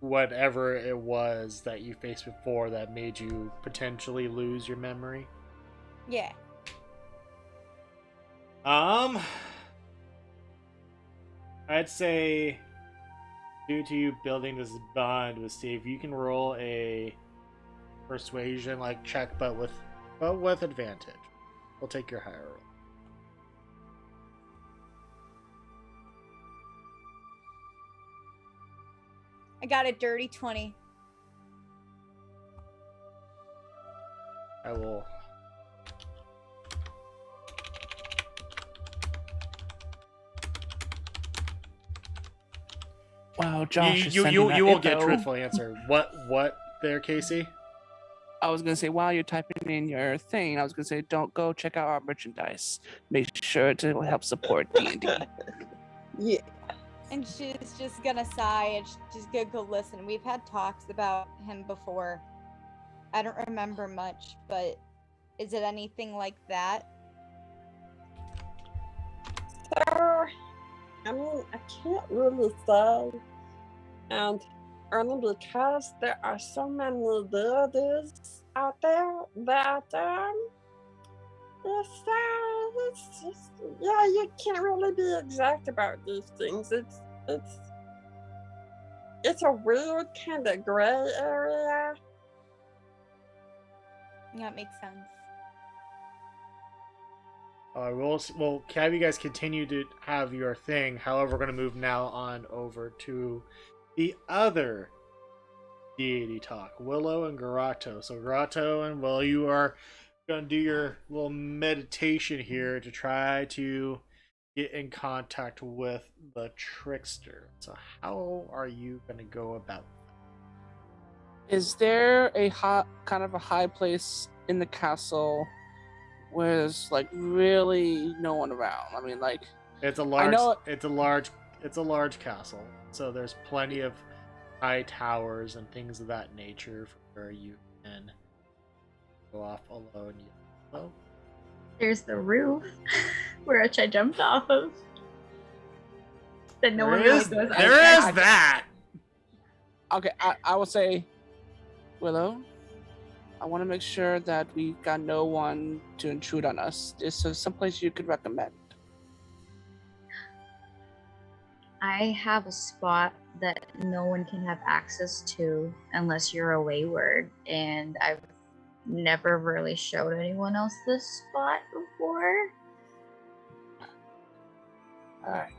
whatever it was that you faced before that made you potentially lose your memory. Yeah. I'd say due to you building this bond with Steve, you can roll a persuasion like check, but with advantage. We'll take your higher roll. I got a dirty 20. I will. Wow, Josh. You won't get a truthful answer. What there, Casey? I was gonna say while you're typing in your thing, I was gonna say don't go check out our merchandise. Make sure to help support D&D. Yeah. And she's just gonna sigh and she's gonna go listen. We've had talks about him before. I don't remember much, but is it anything like that? So, I mean, I can't really say. And only because there are so many deities out there that, it's just, yeah, you can't really be exact about these things. It's a weird kind of gray area. That makes sense. We'll have you guys continue to have your thing. However, we're going to move now on over to the other deity talk, Willow and Garato. So Garato and Willow, you are going to do your little meditation here to try to get in contact with the trickster. So how are you going to go about that? Is there a kind of a high place in the castle where there's like really no one around? I mean, like it's a large castle, so there's plenty of high towers and things of that nature where you can go off alone. Oh, There's the roof, which I jumped off of. That no one really goes. There is that. Okay, I will say, Willow, I want to make sure that we got no one to intrude on us. Is there someplace you could recommend? I have a spot that no one can have access to unless you're a Wayward, and I've never really showed anyone else this spot before. Alright.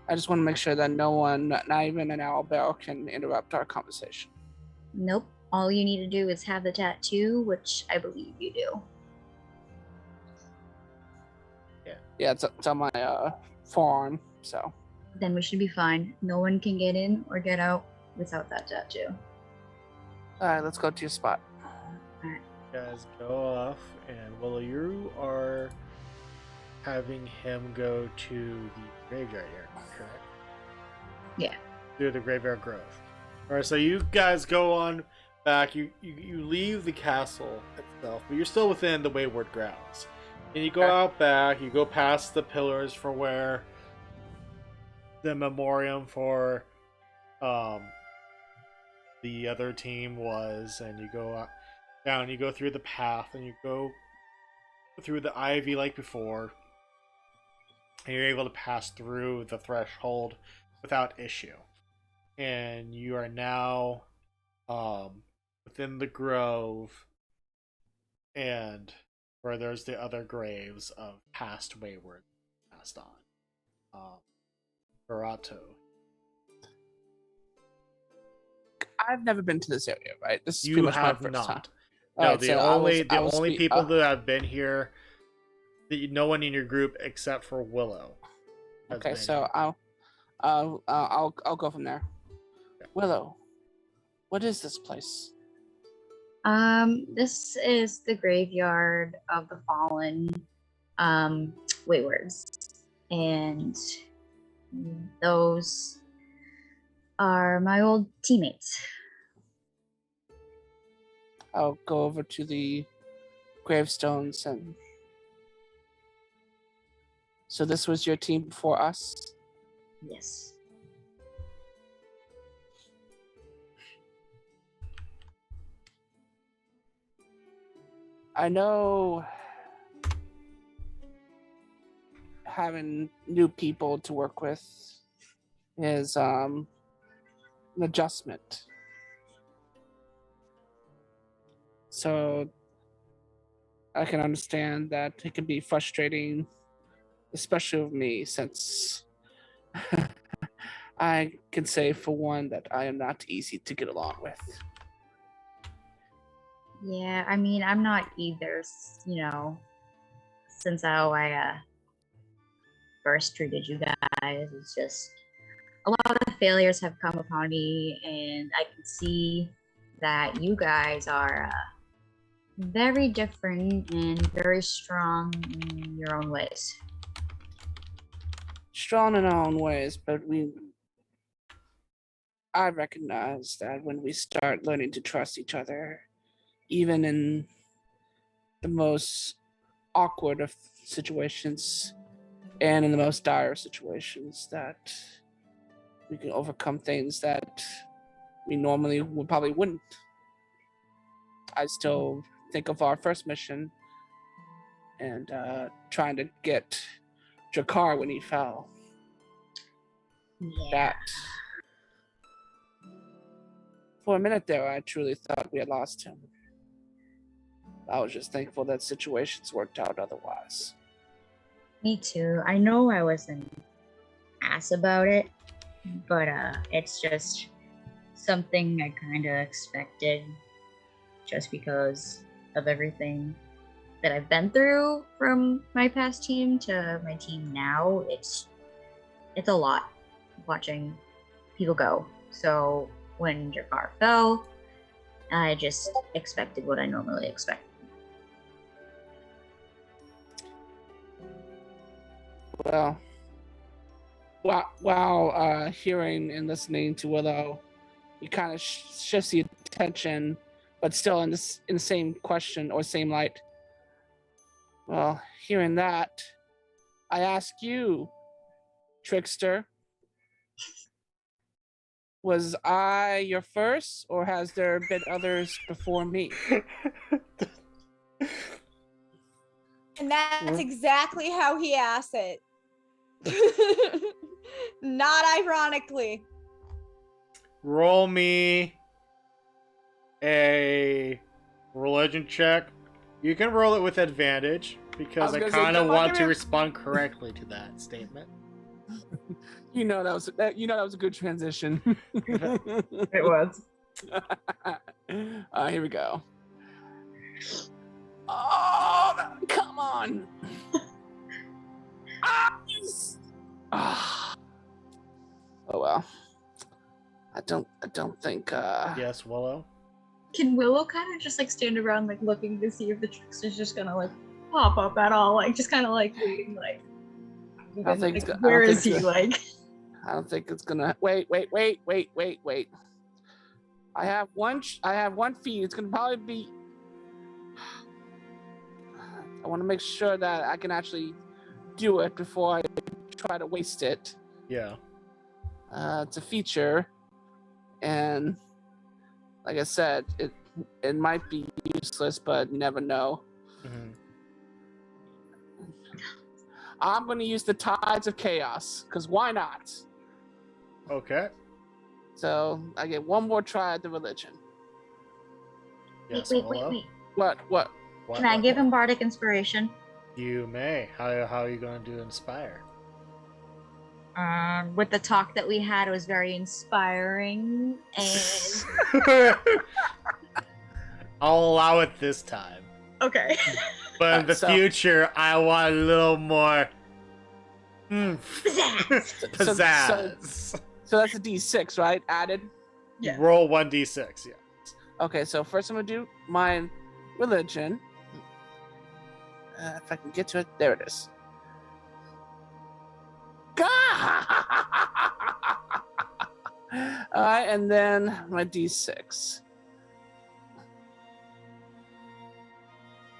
I just want to make sure that no one, not even an owlbear, can interrupt our conversation. Nope. All you need to do is have the tattoo, which I believe you do. Yeah, it's on my forearm, so. Then we should be fine. No one can get in or get out without that tattoo. Alright, let's go to your spot. You guys go off, and Willow, you are having him go to the graveyard area, correct? Yeah. Through the graveyard grove. Alright, so you guys go on back. You leave the castle itself, but you're still within the Wayward grounds. And you go out back, you go past the pillars for where the memoriam for the other team was, and you go down, you go through the path, and you go through the ivy like before, and you're able to pass through the threshold without issue. And you are now within the grove, and where there's the other graves of past Wayward passed on. Barato. I've never been to this area, right? This is You pretty much have my first not. time. No, Alright, the so only people that have been here, no one in your group except for Willow. Okay, so I'll go from there. Okay. Willow, what is this place? This is the graveyard of the fallen Waywards. And those are my old teammates. I'll go over to the gravestones and... So this was your team before us? Yes. I know having new people to work with is an adjustment. So I can understand that it can be frustrating, especially with me, since I can say for one that I am not easy to get along with. Yeah, I mean, I'm not either, since how I first treated you guys. It's just a lot of failures have come upon me, and I can see that you guys are very different and very strong in your own ways. Strong in our own ways, but I recognize that when we start learning to trust each other, even in the most awkward of situations and in the most dire situations, that we can overcome things that we normally probably wouldn't. I still think of our first mission and trying to get Jakar when he fell. Yeah. That for a minute there, I truly thought we had lost him. I was just thankful that situations worked out otherwise. Me too. I know I was an ass about it, but it's just something I kind of expected, just because of everything that I've been through from my past team to my team now. It's a lot watching people go. So when Jakar fell, I just expected what I normally expect. Well, while hearing and listening to Willow, you kind of shifts the attention, but still in the same question or same light. Well, hearing that, I ask you, Trickster, was I your first, or has there been others before me? And that's exactly how he asked it. Not ironically. Roll me a Religion check. You can roll it with advantage because I kind of want to respond correctly to that statement. You know that was a good transition. It was. Here we go. Oh, come on. Oh well. I don't think Yes, Willow. Can Willow kind of just like stand around like looking to see if the trickster's just gonna like pop up at all? Like just kind of like waiting like where is he like? I don't think it's gonna wait. I have one feed. It's gonna probably be I want to make sure that I can actually do it before I try to waste it. Yeah. It's a feature, and like I said, it might be useless, but you never know. Mm-hmm. I'm going to use the Tides of Chaos, because why not? Okay. So I get one more try at the religion. Yes, wait. What? Can I give him bardic inspiration? You may. How are you going to do inspire? With the talk that we had, it was very inspiring, and I'll allow it this time. okay. But in the future, I want a little more pizzazz. So that's a D6, right? Added? Yeah. Roll 1d6, yeah. Okay, so first I'm going to do my religion. If I can get to it, there it is. Alright, and then my D6.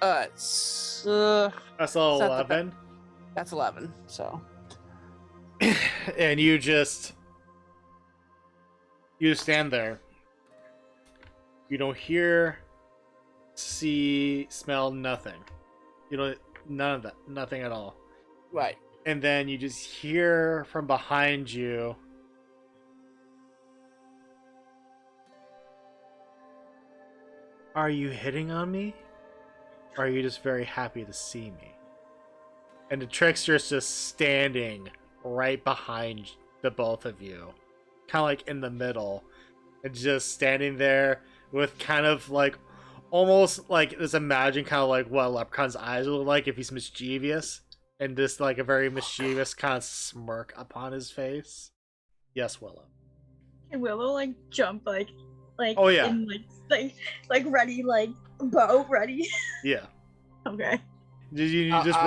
That's 11. That's 11, so. And you stand there. You don't hear, see, smell nothing. You don't, none of that, nothing at all. Right. And then you just hear from behind you, "Are you hitting on me? Or are you just very happy to see me?" And the trickster is just standing right behind the both of you. Kind of like in the middle. And just standing there with kind of like, almost like, just imagine kind of like what Leprechaun's eyes would look like if he's mischievous. And just like a very mischievous kind of smirk upon his face. Yes, Willow. Can Willow like jump like Oh, yeah. in like ready, like bow ready? Yeah. Okay. Did you just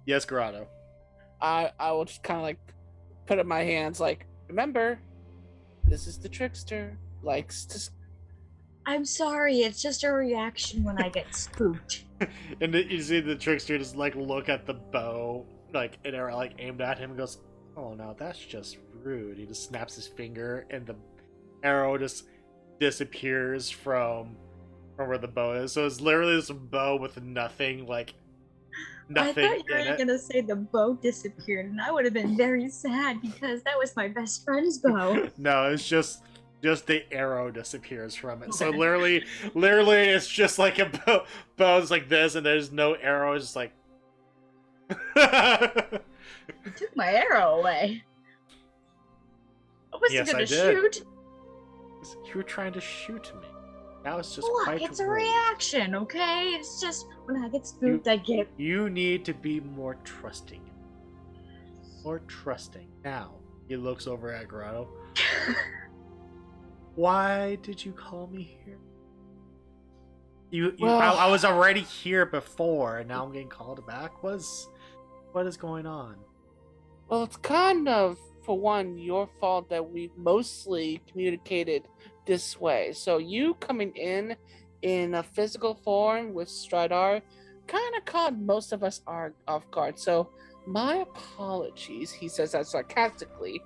yes, Grotto. I will just kind of like put up my hands like, remember, this is the trickster. Likes to. I'm sorry, it's just a reaction when I get spooked. And you see the trickster just like look at the bow, like an arrow like aimed at him and goes, "Oh no, that's just rude." He just snaps his finger and the arrow just disappears from where the bow is. So it's literally this bow with nothing, like nothing. I thought you were gonna say the bow disappeared, and I would have been very sad because that was my best friend's bow. No, it's just the arrow disappears from it. So Okay. literally, it's just like a bow's like this, and there's no arrow. It's just like. You took my arrow away. I wasn't Yes, I gonna did. shoot. You were trying to shoot me. That was just Look, quite it's a rude. reaction, okay? It's just when I get spooked, I get. You need to be more trusting. More trusting. Now, he looks over at Grotto. Why did you call me here? I was already here before, and now I'm getting called back. What is going on? Well, it's kind of, for one, your fault that we mostly communicated this way. So you coming in a physical form with Stridar kind of caught most of us off guard. So my apologies, he says that sarcastically,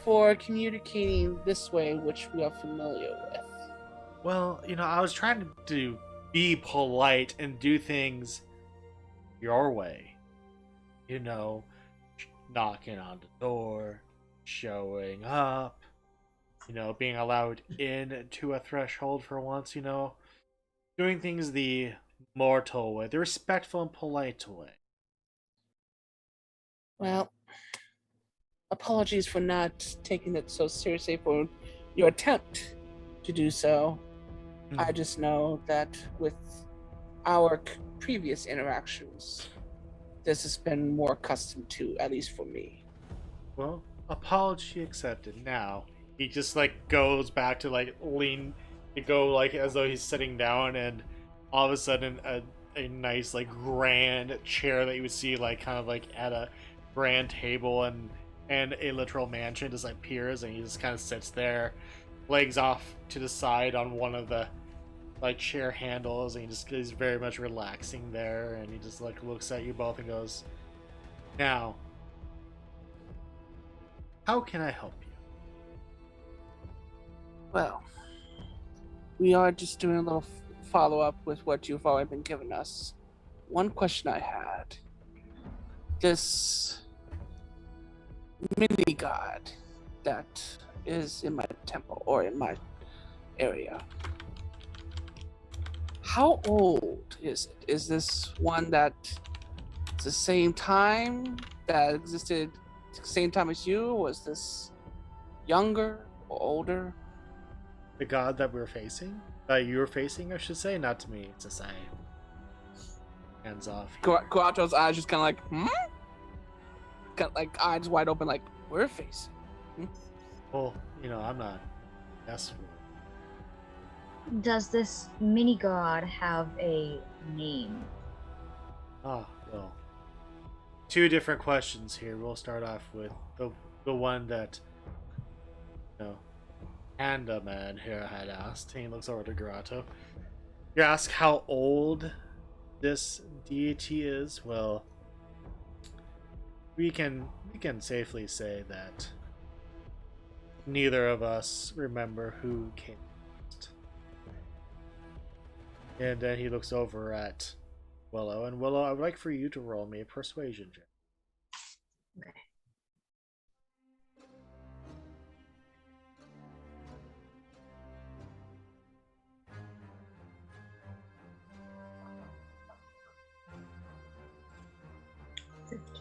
for communicating this way, which we are familiar with. Well, I was trying to be polite and do things your way. Knocking on the door, showing up, being allowed in to a threshold for once, doing things the mortal way, the respectful and polite way. Well, apologies for not taking it so seriously for your attempt to do so. I just know that with our previous interactions, this has been more accustomed to, at least for me. Well, apology accepted. Now he just like goes back to like lean to go like as though he's sitting down, and all of a sudden a nice like grand chair that you would see like kind of like at a grand table and a literal mansion just like appears, and he just kind of sits there, legs off to the side on one of the like chair handles, and he's very much relaxing there, and he just like looks at you both and goes, "Now, how can I help you?" Well, we are just doing a little follow-up with what you've already been giving us. One question I had. This mini god that is in my temple or in my area. How old is it? Is this one that it's the same time that existed the same time as you? Was this younger or older? The god that we're facing? That you were facing, I should say, not to me, to say. Hands off. Quattro's eyes just kind of like, Got like eyes wide open, like, we're facing. Well, I'm not. That's Does this mini god have a name? well. Two different questions here. We'll start off with the one that Panda Man here had asked. He looks over to Grotto. You ask how old this deity is? Well, we can safely say that neither of us remember who came first. And then he looks over at Willow, and Willow, I would like for you to roll me a persuasion check. Okay.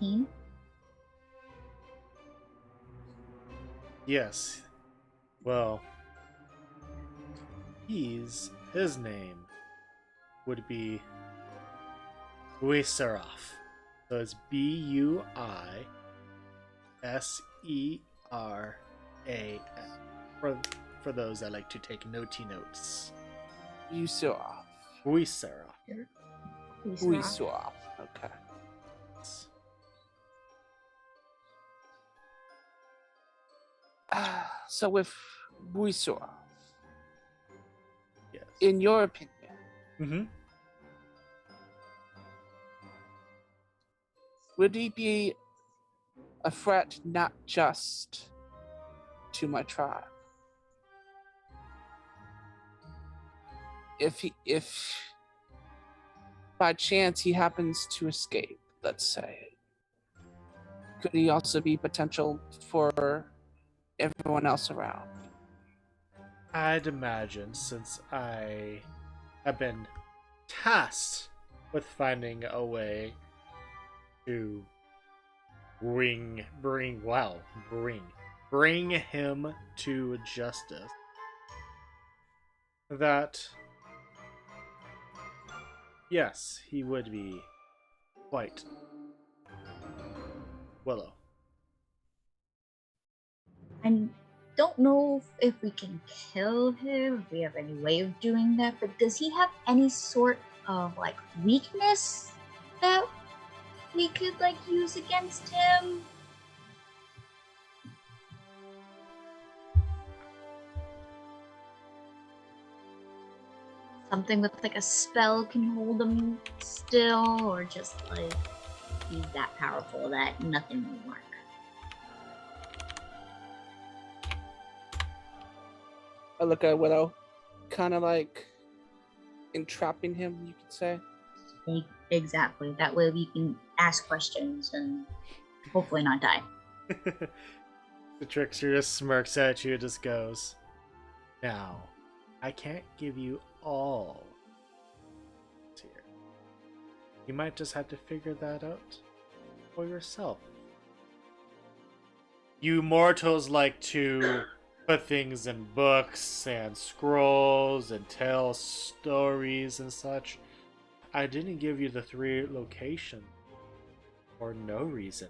$15. Yes. Well, his name would be Buiseraf. So it's Buiseras. For those that like to take notes. Buiseraf. Buiseraf. Buiseraf. Okay. So with Buiseraf, Yes. in your opinion, Mm-hmm. would he be a threat not just to my tribe? If by chance he happens to escape, let's say, could he also be potential for everyone else around? I'd imagine, since I have been tasked with finding a way to bring him to justice, that yes, he would be quite Willow. I don't know if we can kill him, if we have any way of doing that, but does he have any sort of like weakness that we could like use against him? Something with like a spell can hold him still, or just like he's that powerful that nothing will work. I look at Willow, kind of like entrapping him, you could say. Exactly. That way we can ask questions and hopefully not die. The trickster just smirks at you and just goes, "Now, I can't give you all You might just have to figure that out for yourself. You mortals like to put things in books and scrolls and tell stories and such. I didn't give you the 3 locations for no reason.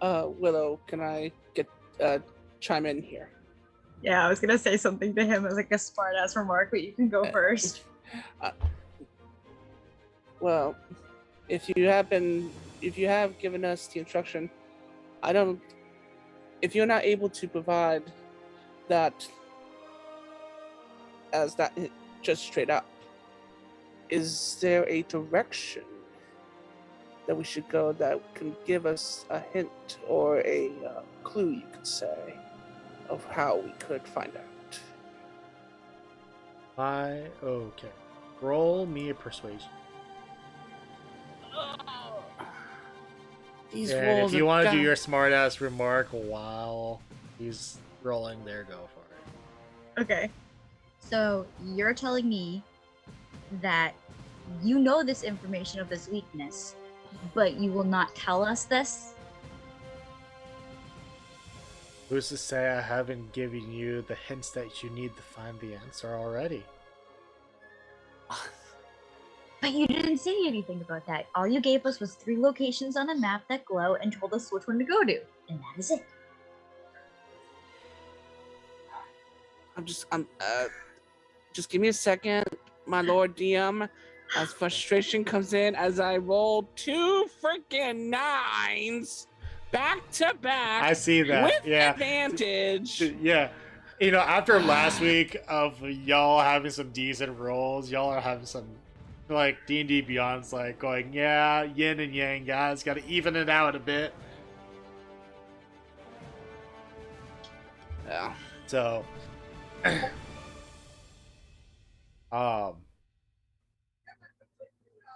Willow, can I get chime in here? Yeah, I was gonna say something to him as like a smart ass remark, but you can go first. Well, if you have given us the instruction, if you're not able to provide that as that just straight up, is there a direction that we should go that can give us a hint or a clue, you could say, of how we could find out? Okay. Roll me a persuasion. These And rolls if you are want to do done. your smart ass remark while he's rolling there, go for it. Okay. So you're telling me that you know this information of this weakness, but you will not tell us this? Who's to say I haven't given you the hints that you need to find the answer already? But you didn't say anything about that. All you gave us was 3 locations on a map that glow and told us which one to go to. And that is it. Just give me a second, my lord DM, as frustration comes in as I roll 2 freaking 9s back to back. I see that. With Yeah. advantage. Yeah. You know, after last week of y'all having some decent rolls, y'all are having some, like, D&D Beyond's like going, yeah, yin and yang, guys, gotta even it out a bit. Yeah. So,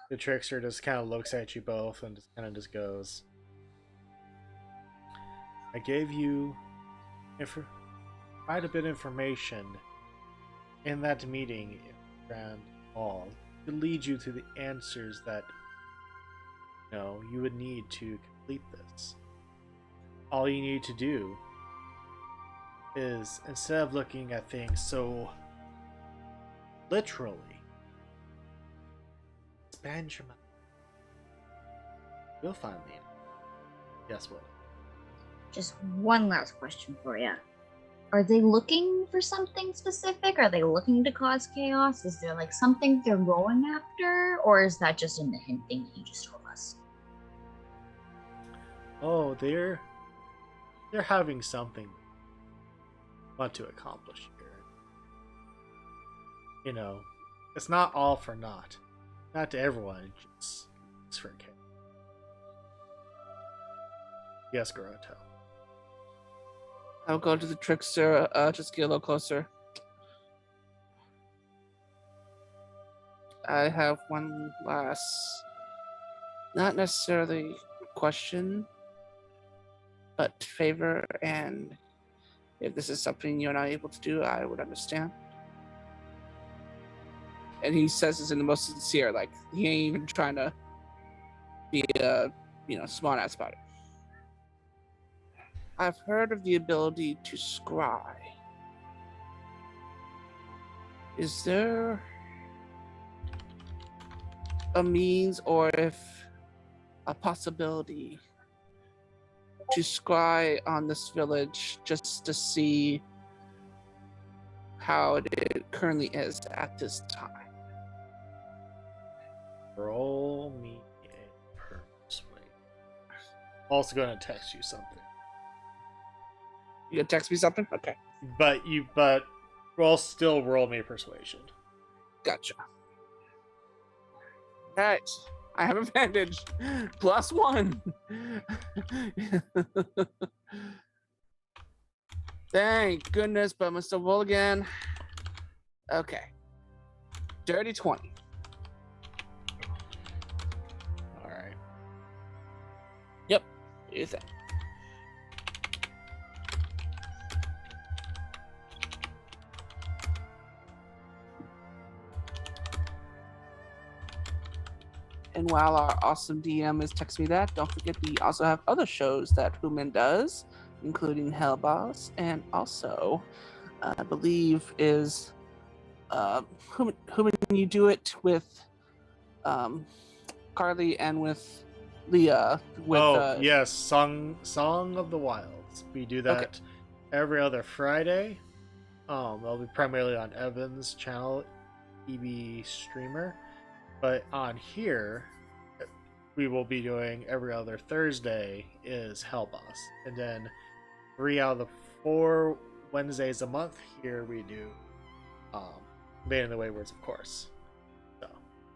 the trickster just kind of looks at you both and just kind of just goes, I gave you quite a bit of information in that meeting in Grand Hall to lead you to the answers that you would need to complete this. All you need to do is, instead of looking at things so literally, expand your mind. You'll find the answer. Guess what? Just one last question for you. Are they looking for something specific? Are they looking to cause chaos? Is there like something they're going after? Or is that just in the hint thing that you just told us? Oh, they're having something they want to accomplish here. It's not all for naught. Not to everyone, just for chaos. Yes, Garoto. I'll go to the trickster, just get a little closer. I have one last, not necessarily question, but favor, and if this is something you're not able to do, I would understand. And he says this in the most sincere, like, he ain't even trying to be a, smart ass about it. I've heard of the ability to scry. Is there a means or if a possibility to scry on this village just to see how it currently is at this time? Roll me a persuade. Also going to text you something. You gonna text me something? Okay. But still roll me a persuasion. Gotcha. Alright. I have advantage. +1. Thank goodness, but I'm gonna still roll again. Okay. Dirty 20. Alright. Yep. Do you think? And while our awesome DM is texting me that, don't forget we also have other shows that Hooman does, including Hell Boss, and also, I believe, is Hooman, you do it with Carly and with Leah. With, yes, Song of the Wilds. We do that every other Friday. It'll be primarily on Evan's channel, EB Streamer. But on here, we will be doing every other Thursday is Hell Boss. And then 3 out of the 4 Wednesdays a month here we do Bane and the Waywards, of course. So.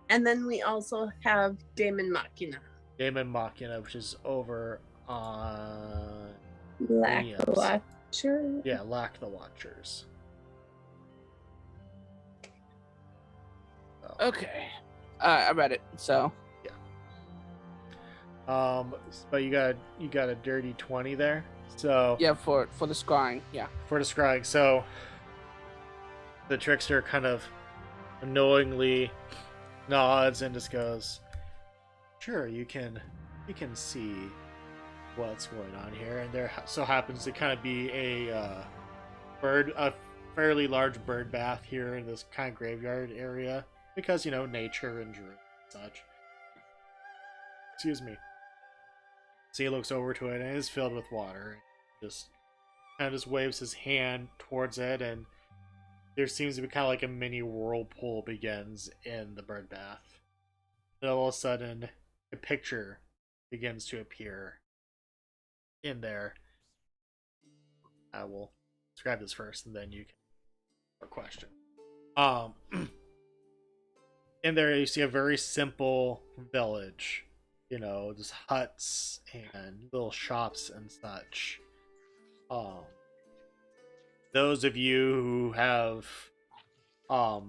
And then we also have Damon Machina. Damon Machina, which is over on Lack the Watcher. Yeah, Lack the Watchers. So. Okay. I read it, so. Yeah. But you got a dirty 20 there. So yeah, for the scrying, yeah. For the scrying. So the trickster kind of annoyingly nods and just goes, "Sure, you can see what's going on here." And there so happens to kind of be a fairly large bird bath here in this kind of graveyard area because, you know, nature and druid and such. Excuse me. So he looks over to it and it is filled with water. Just waves his hand towards it, and there seems to be kind of like a mini whirlpool begins in the bird bath. And all of a sudden, a picture begins to appear in there. I will describe this first, and then you can ask a question. In there, you see a very simple village. You know, just huts and little shops and such. Those of you who have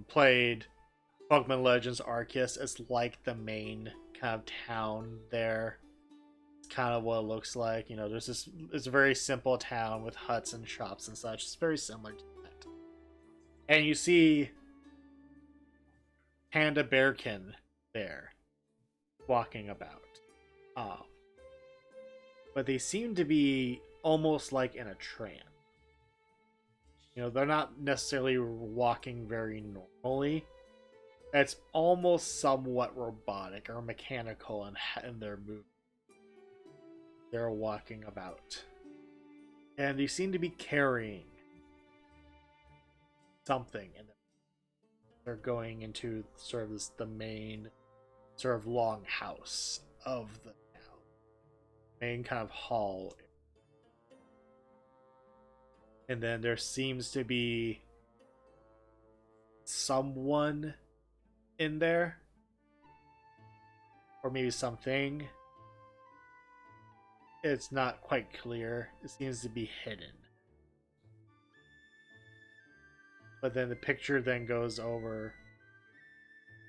played Pokemon Legends Arceus, it's like the main kind of town there. It's kind of what it looks like. You know, it's a very simple town with huts and shops and such. It's very similar to that. And you see Panda Bearkin there walking about. But they seem to be almost like in a trance. You know, they're not necessarily walking very normally. It's almost somewhat robotic or mechanical in their movement. They're walking about. And they seem to be carrying something in them. They're going into sort of the main sort of long house of the town. Main kind of hall. And then there seems to be someone in there. Or maybe something. It's not quite clear. It seems to be hidden. But then the picture then goes over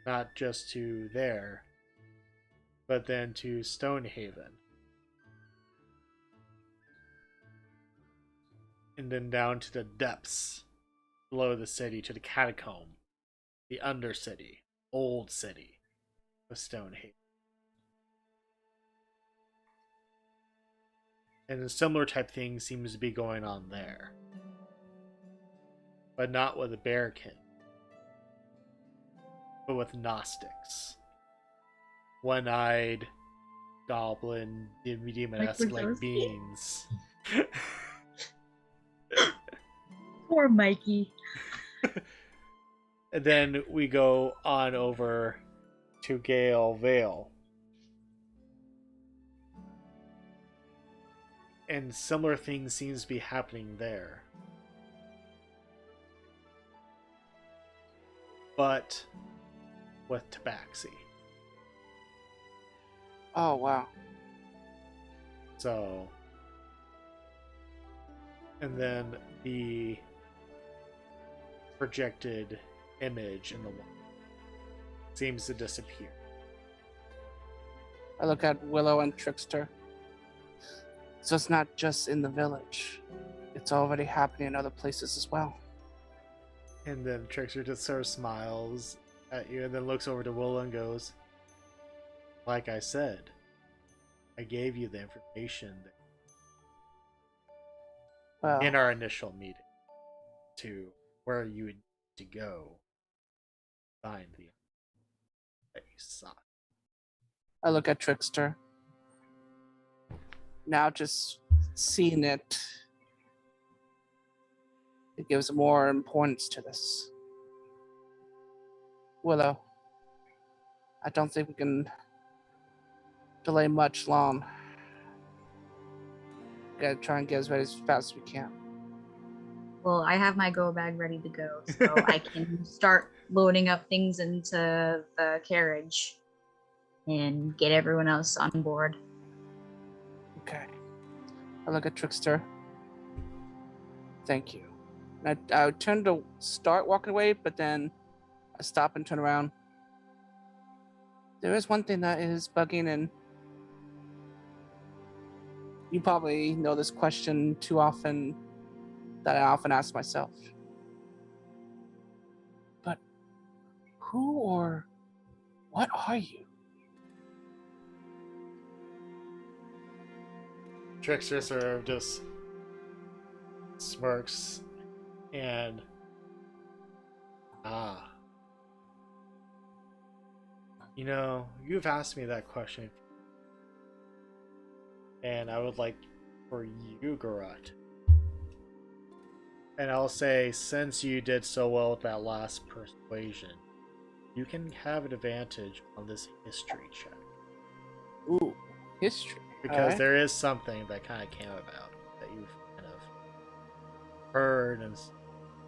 not just to there, but then to Stonehaven. And then down to the depths below the city, to the catacomb, the undercity, old city of Stonehaven. And a similar type thing seems to be going on there. But not with a bearkin, but with Gnostics. One-eyed, goblin, demon-esque like beings. Poor Mikey. And then we go on over to Gale Vale. And similar things seems to be happening there. But with Tabaxi. Oh, wow. So, and then the projected image in the wall seems to disappear. I look at Willow and Trickster. So it's not just in the village. It's already happening in other places as well. And then Trickster just sort of smiles at you and then looks over to Willow and goes, like I said, I gave you the information Well, in our initial meeting to where you would need to go find the that you sought. I look at Trickster. Now just seeing it, it gives more importance to this. Willow, I don't think we can delay much long. Gotta try and get as ready as fast as we can. Well, I have my go bag ready to go, so I can start loading up things into the carriage and get everyone else on board. Okay. I look at Trickster. Thank you. And I would turn to start walking away, but then I stop and turn around. There is one thing that is bugging, and you probably know this question too often that I often ask myself. But who or what are you? Trickster sort of just smirks and you know, you've asked me that question, and I would like for you, Garot. And I'll say, since you did so well with that last persuasion, you can have an advantage on this history check. Ooh, history. Because there is something that kind of came about that you've kind of heard in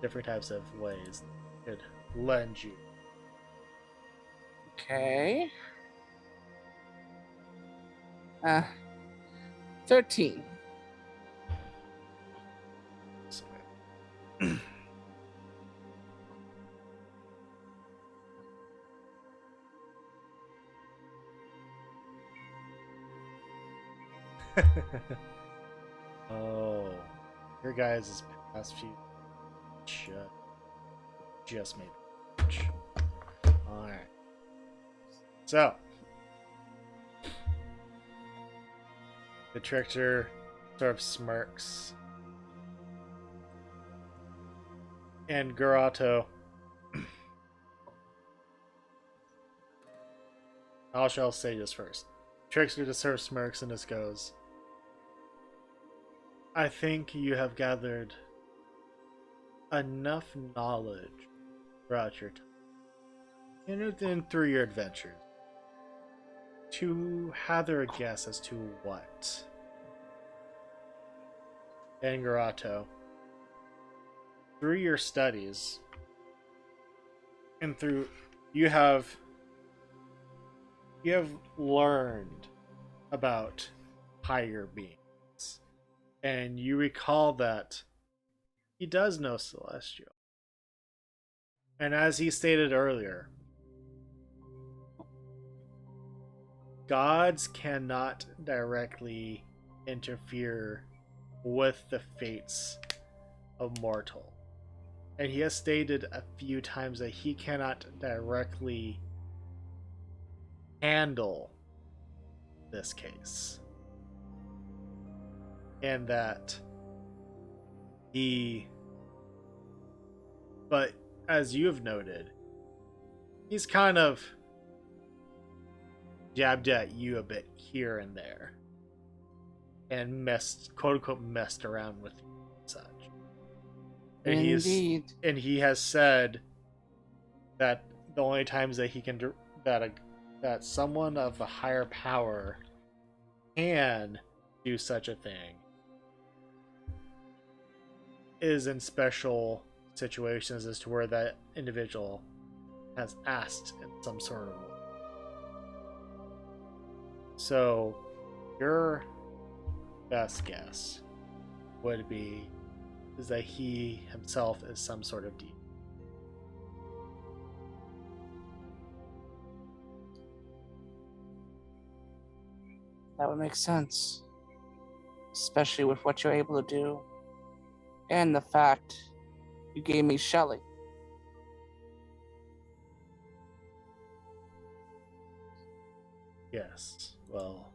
different types of ways that could lend you. Okay. 13. So, oh, your guys' past few just made it. Alright. So, the trickster sort of smirks. And Garato, I shall say this first. Trickster just sort of smirks and just goes, I think you have gathered enough knowledge throughout your time and through your adventures to hazard a guess as to what. And Garato, through your studies and through you have learned about higher beings, and you recall that he does know Celestial. And as he stated earlier, gods cannot directly interfere with the fates of mortal. And he has stated a few times that he cannot directly handle this case. And that but as you have noted, he's kind of jabbed at you a bit here and there. And quote unquote, messed around with you and such. And Indeed. he has said that the only times that he can that someone of a higher power can do such a thing is in special situations as to where that individual has asked in some sort of way. So your best guess would be is that he himself is some sort of demon. That would make sense. Especially with what you're able to do. And the fact you gave me Shelly. Yes, well,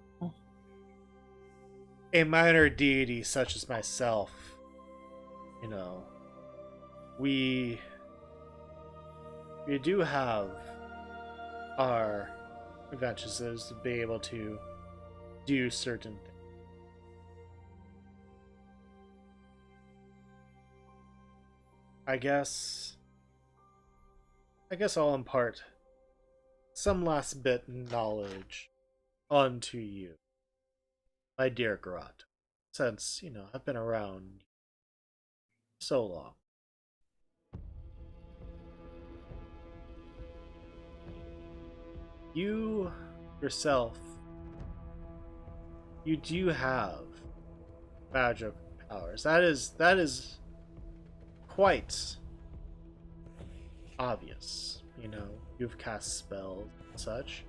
a minor deity such as myself, you know, we do have our advantages to be able to do certain things. I guess I'll impart some last bit of knowledge onto you, my dear Garot, since, I've been around so long. You yourself, you do have magic powers. That is quite obvious. You've cast spells and such.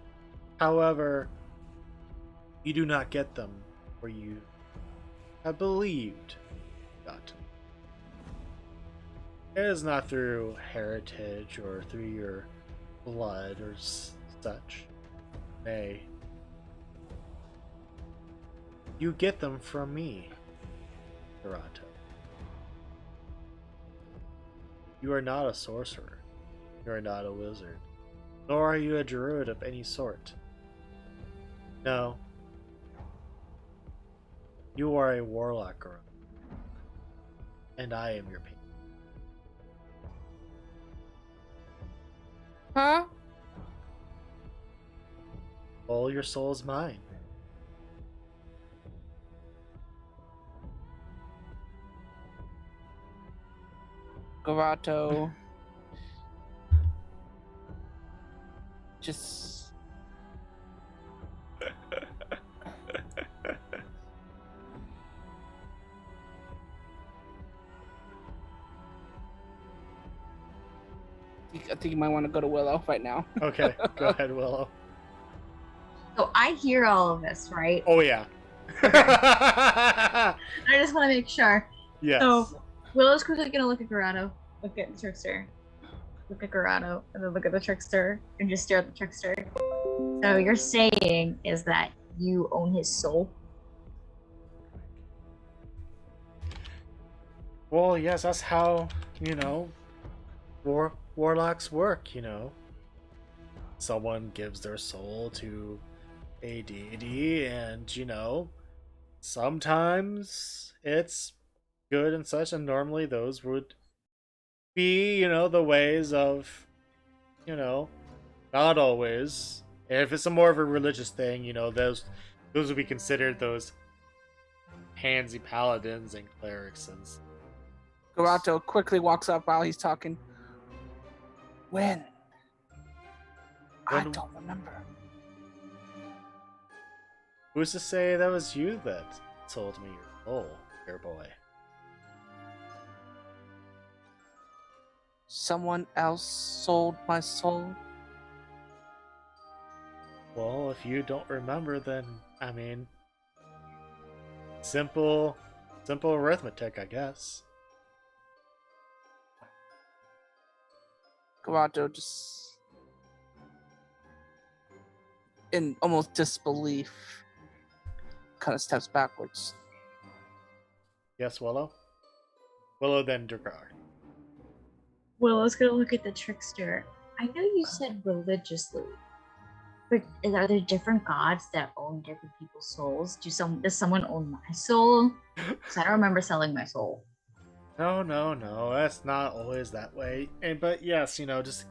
However, you do not get them where you have believed you got them. It is not through heritage or through your blood or such. Nay, you get them from me, Toronto. You are not a sorcerer. You are not a wizard. Nor are you a druid of any sort. No. You are a warlock, girl. And I am your patron. Huh? All your soul is mine. Garato just I think you might want to go to Willow right now. Okay, go ahead, Willow. So I hear all of this, right? Oh, yeah. I just want to make sure. Yes. So Willow's quickly gonna look at Garado, look at the trickster, look at Garado, and then look at the trickster, and just stare at the trickster. So you're saying is that you own his soul? Well, yes, that's how, warlocks work, Someone gives their soul to a deity, and, sometimes it's good and such, and normally those would be, the ways of, not always. If it's a more of a religious thing, those would be considered those pansy paladins and clerics and Garato quickly walks up while he's talking. When? I don't remember. Who's to say that was you that told me your soul, dear boy? Someone else sold my soul? Well, if you don't remember, then, simple arithmetic, I guess. Garato just, in almost disbelief, kind of steps backwards. Yes, Willow? Willow, then Dragar. Willow's gonna look at the trickster. I know you said religiously, but are there different gods that own different people's souls? Does someone own my soul? Because I don't remember selling my soul. No, that's not always that way. But yes, just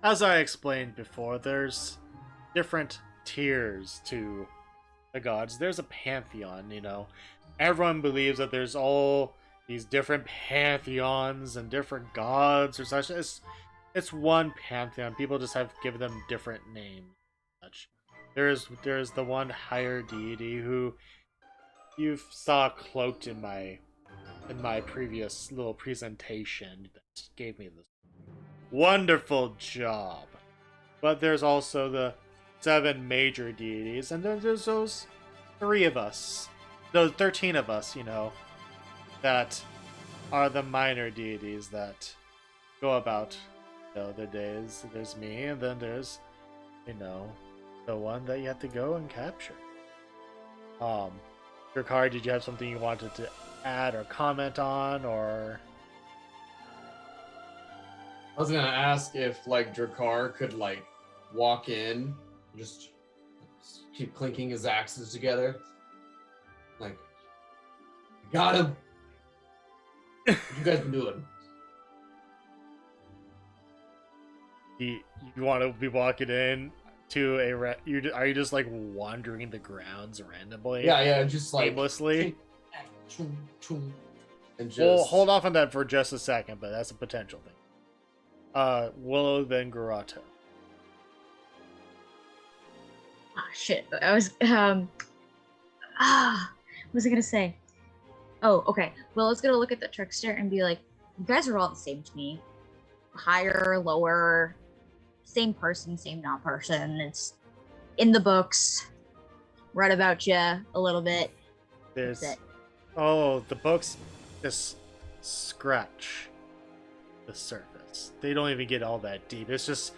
as I explained before, there's different tiers to the gods. There's a pantheon, Everyone believes that there's all these different pantheons and different gods or such. It's one pantheon. People just have given them different names. Such. There's the one higher deity who you saw cloaked in my previous little presentation that gave me this wonderful job. But there's also the 7 major deities, and then there's those 3 of us, those 13 of us, that are the minor deities that go about their days. There's me, and then there's the one that you have to go and capture. Your card, did you have something you wanted to add or comment on, or? I was gonna ask if like Drakkar could like walk in, just keep clinking his axes together. Like, got him. What you guys been doing? You want to be walking in to are you just like wandering the grounds randomly? Yeah, just like aimlessly. And just We'll hold off on that for just a second, but that's a potential thing. Willow, then Garato. Ah, shit. I was, what was I gonna say? Oh, okay. Well, let's gonna look at the trickster and be like, you guys are all the same to me. Higher, lower, same person, same not person. It's in the books. Read about you a little bit. There's, That's it. oh, the books just scratch the surface. They don't even get all that deep. It's just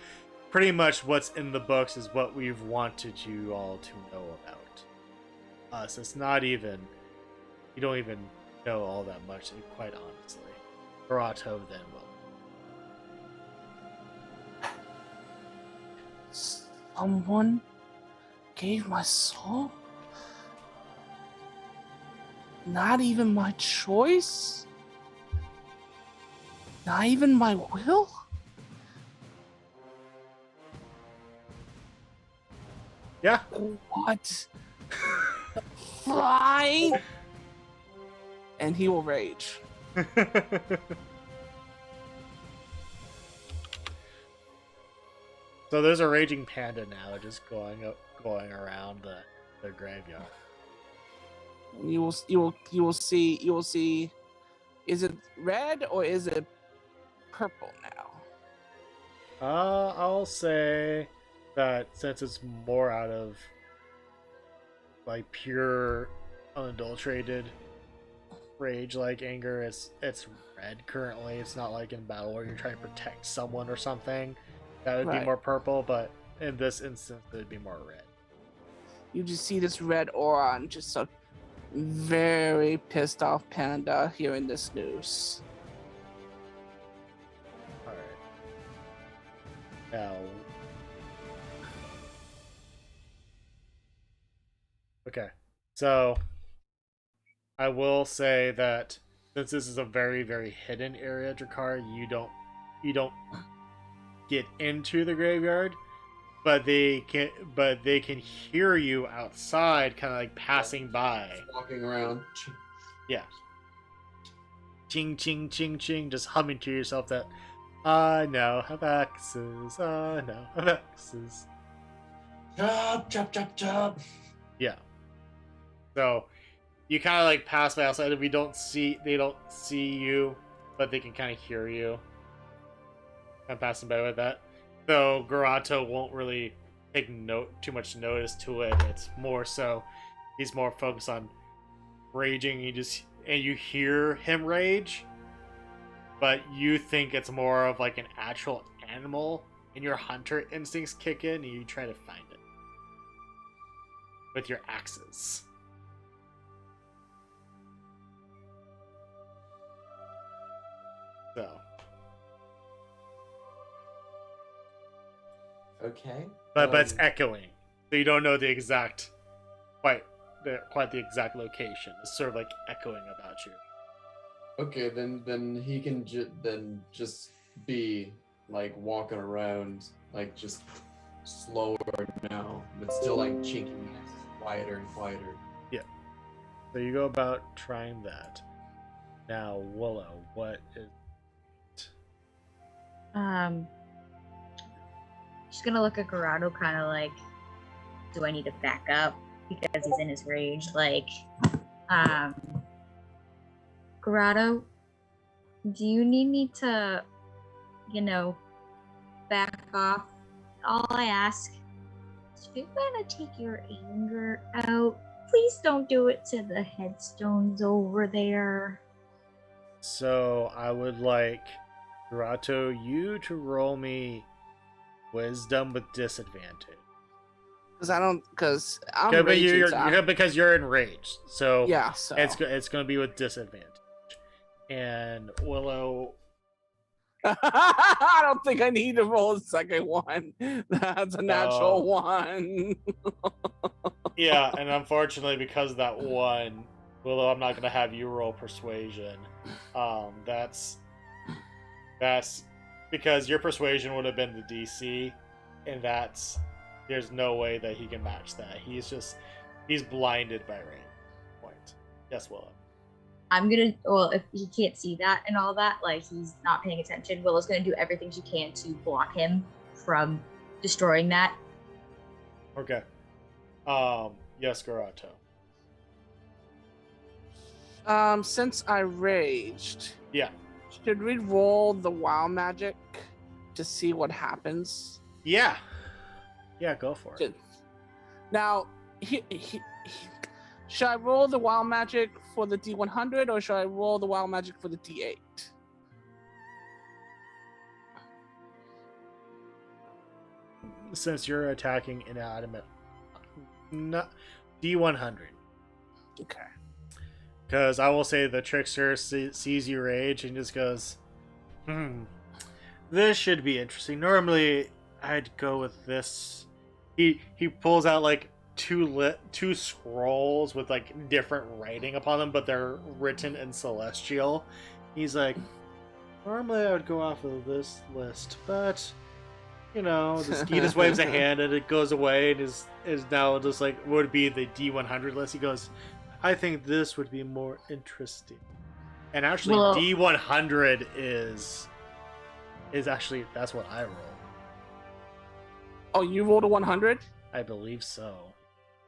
pretty much what's in the books is what we've wanted you all to know about us. It's not even, you don't even know all that much, quite honestly. Garato then will. Someone gave my soul? Not even my choice? Not even my will? Yeah. What? Fly? And he will rage. So there's a raging panda now, just going around the graveyard. You will see. Is it red or is it purple now? I'll say that since it's more out of like pure, unadulterated rage, like anger, it's red currently. It's not like in battle where you're trying to protect someone or something. That would be Right. more purple, but in this instance, it would be more red. You just see this red aura and just a very pissed off panda hearing this news. All right. Now. Okay. So I will say that since this is a very, very hidden area, Drakkar, you don't get into the graveyard, but they can hear you outside, kind of like passing by. Just walking around. Yeah. Ching ching ching ching, just humming to yourself that I now have axes. I now have axes. Chop, chop, chop, chop. Yeah. So you kind of like pass by outside. If they don't see you, but they can kind of hear you. I'm passing by with that. So Garato won't really take too much notice to it. It's more so he's more focused on raging. And you hear him rage, but you think it's more of like an actual animal, and your hunter instincts kick in, and you try to find it with your axes. So. Okay. But it's echoing, so you don't know the exact, quite the exact location. It's sort of like echoing about you. Okay, then he can just be like walking around, like just slower now, but still like chinking quieter and quieter. Yeah. So you go about trying that. Now, Willow, what is? Just gonna look at Garado, kind of like, do I need to back up because he's in his rage? Like, Garado, do you need me to, back off? All I ask is, if you're gonna take your anger out, please don't do it to the headstones over there. So I would like Garato, you to roll me wisdom with disadvantage. Because I'm Yeah, but raging. So I'm- because you're enraged, so yeah, so it's gonna be with disadvantage. And Willow, I don't think I need to roll a second one. That's a natural Oh. one. yeah, and unfortunately because of that one, Willow, I'm not gonna have you roll persuasion. That's because your persuasion would have been the DC, and there's no way that he can match that. He's blinded by rain. Point. Yes, Willow. I'm gonna, well, if he can't see that and all that, like he's not paying attention, Willow's gonna do everything she can to block him from destroying that. Okay. Yes, Garato. Since I raged, Yeah. should we roll the wild magic to see what happens? Yeah. Yeah, go for it. Now, should I roll the wild magic for the D100 or should I roll the wild magic for the D8? Since you're attacking inanimate, D100. Okay. Because I will say the trickster sees you rage and just goes, this should be interesting. Normally, I'd go with this. He pulls out like two scrolls with like different writing upon them, but they're written in Celestial. He's like, normally I would go off of this list, but he just waves a hand and it goes away and is now just like would be the D100 list. He goes, I think this would be more interesting. And actually, Well, D100 is actually, that's what I roll. Oh, you rolled a 100? I believe so.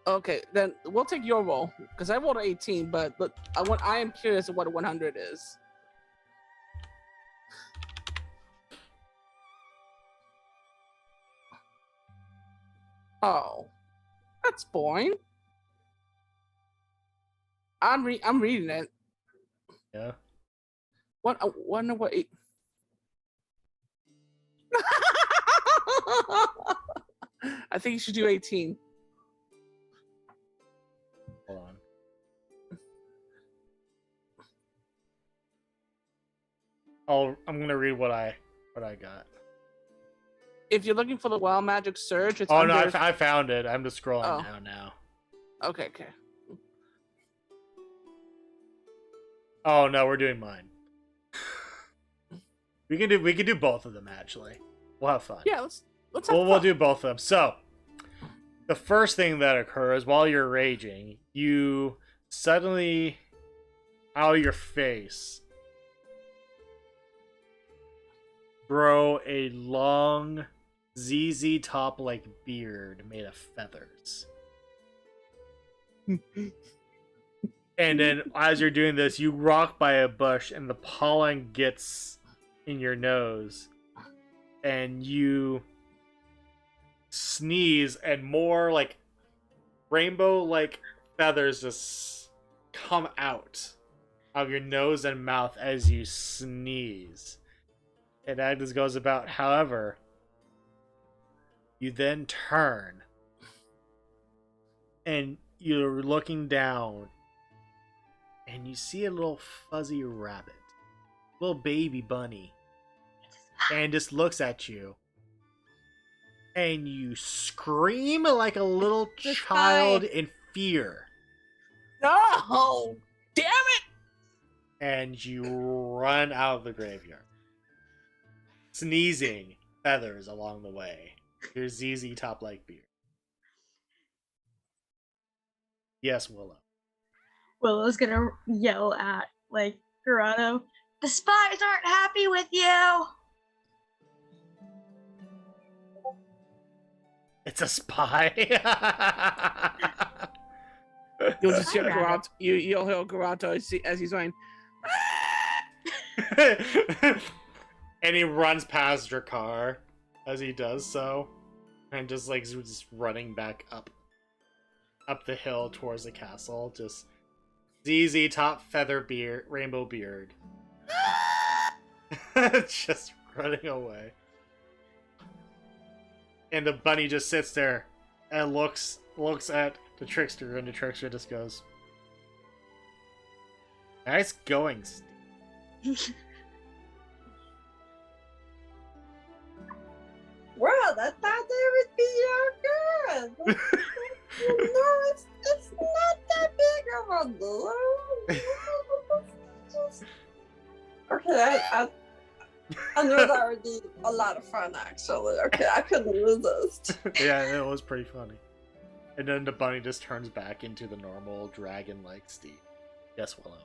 Okay, then we'll take your roll because I rolled an 18. But look, I am curious what a 100 is. Oh, that's boring. I'm reading it. Yeah. What? Wonder what? I think you should do 18. Hold on. I'm gonna read what I got. If you're looking for the wild magic surge, it's Oh under... no, I found it. I'm just scrolling down now. Okay. Oh no, we're doing mine. We can do both of them actually. We'll have fun. Yeah, let's have We'll fun. do both of them. So, the first thing that occurs while you're raging, you suddenly, out of your face, grow a long ZZ top like beard made of feathers. And then as you're doing this, you rock by a bush and the pollen gets in your nose and you sneeze and more like rainbow like feathers just come out of your nose and mouth as you sneeze. And that just goes about. However, you then turn and you're looking down and you see a little fuzzy rabbit, little baby bunny, and just looks at you. And you scream like a little child in fear. No! Damn it! And you run out of the graveyard, sneezing feathers along the way. Your ZZ top like beard. Yes, Willow. Willow's gonna yell at, like, Gerardo, the spies aren't happy with you! It's a spy. You'll just hear Hi, Rabbit. you'll hear Garato as he's going. And he runs past your car as he does so, and just like just running back up the hill towards the castle. Just ZZ top feather beard, rainbow beard, just running away. And the bunny just sits there and looks at the trickster, and the trickster just goes, "Nice going, Steve." Well, I thought they would be your good. No, it's not that big of a deal. Okay, I knew that would be a lot of fun, actually. Okay, I couldn't resist. Yeah, it was pretty funny. And then the bunny just turns back into the normal dragon-like Steve. Yes, Willow.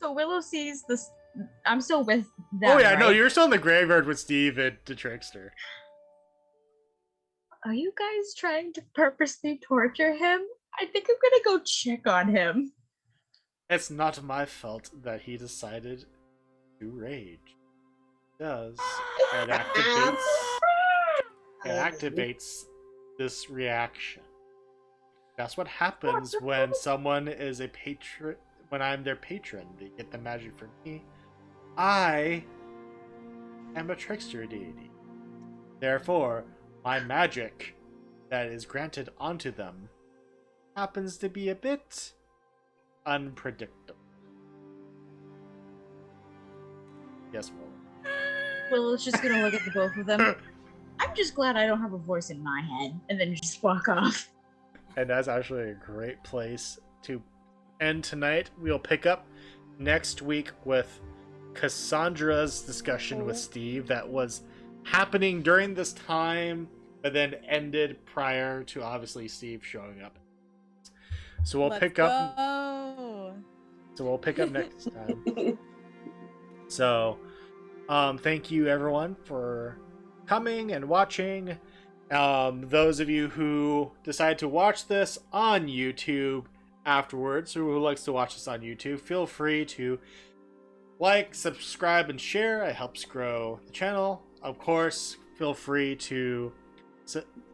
So Willow sees this. I'm still with them. Oh yeah, no, right? you're still in the graveyard with Steve and the trickster. Are you guys trying to purposely torture him? I think I'm gonna go check on him. It's not my fault that he decided to rage. It does. It activates this reaction. That's what happens when someone is a patron. When I'm their patron, they get the magic from me. I am a trickster deity. Therefore, my magic that is granted onto them happens to be a bit unpredictable. Yes, Will. Willow's just gonna look at the both of them. I'm just glad I don't have a voice in my head, and then just walk off. And that's actually a great place to end tonight. We'll pick up next week with Cassandra's discussion with Steve that was happening during this time, but then ended prior to obviously Steve showing up. So we'll pick up. So we'll pick up next time. So, thank you everyone for coming and watching. Those of you who decide to watch this on YouTube afterwards, or who likes to watch this on YouTube, feel free to like, subscribe, and share. It helps grow the channel. Of course, feel free to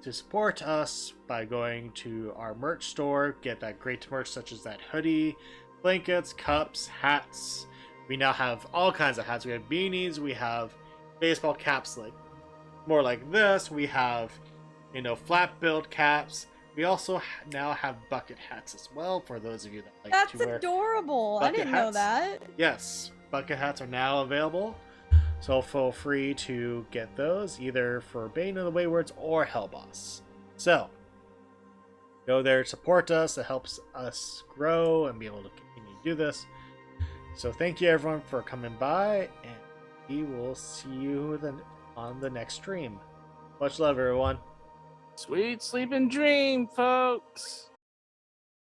support us by going to our merch store, get that great merch such as that hoodie, blankets, cups, hats. We now have all kinds of hats. We have beanies, we have baseball caps like more like this. We have, flat build caps. We also now have bucket hats as well for those of you that like That's to wear adorable. I bucket didn't know hats. that. Yes, bucket hats are now available. So feel free to get those either for Bane of the Waywards or Hellboss. So, go there, support us. It helps us grow and be able to continue to do this. So thank you everyone for coming by, and we will see you on the next stream. Much love, everyone. Sweet sleep and dream, folks.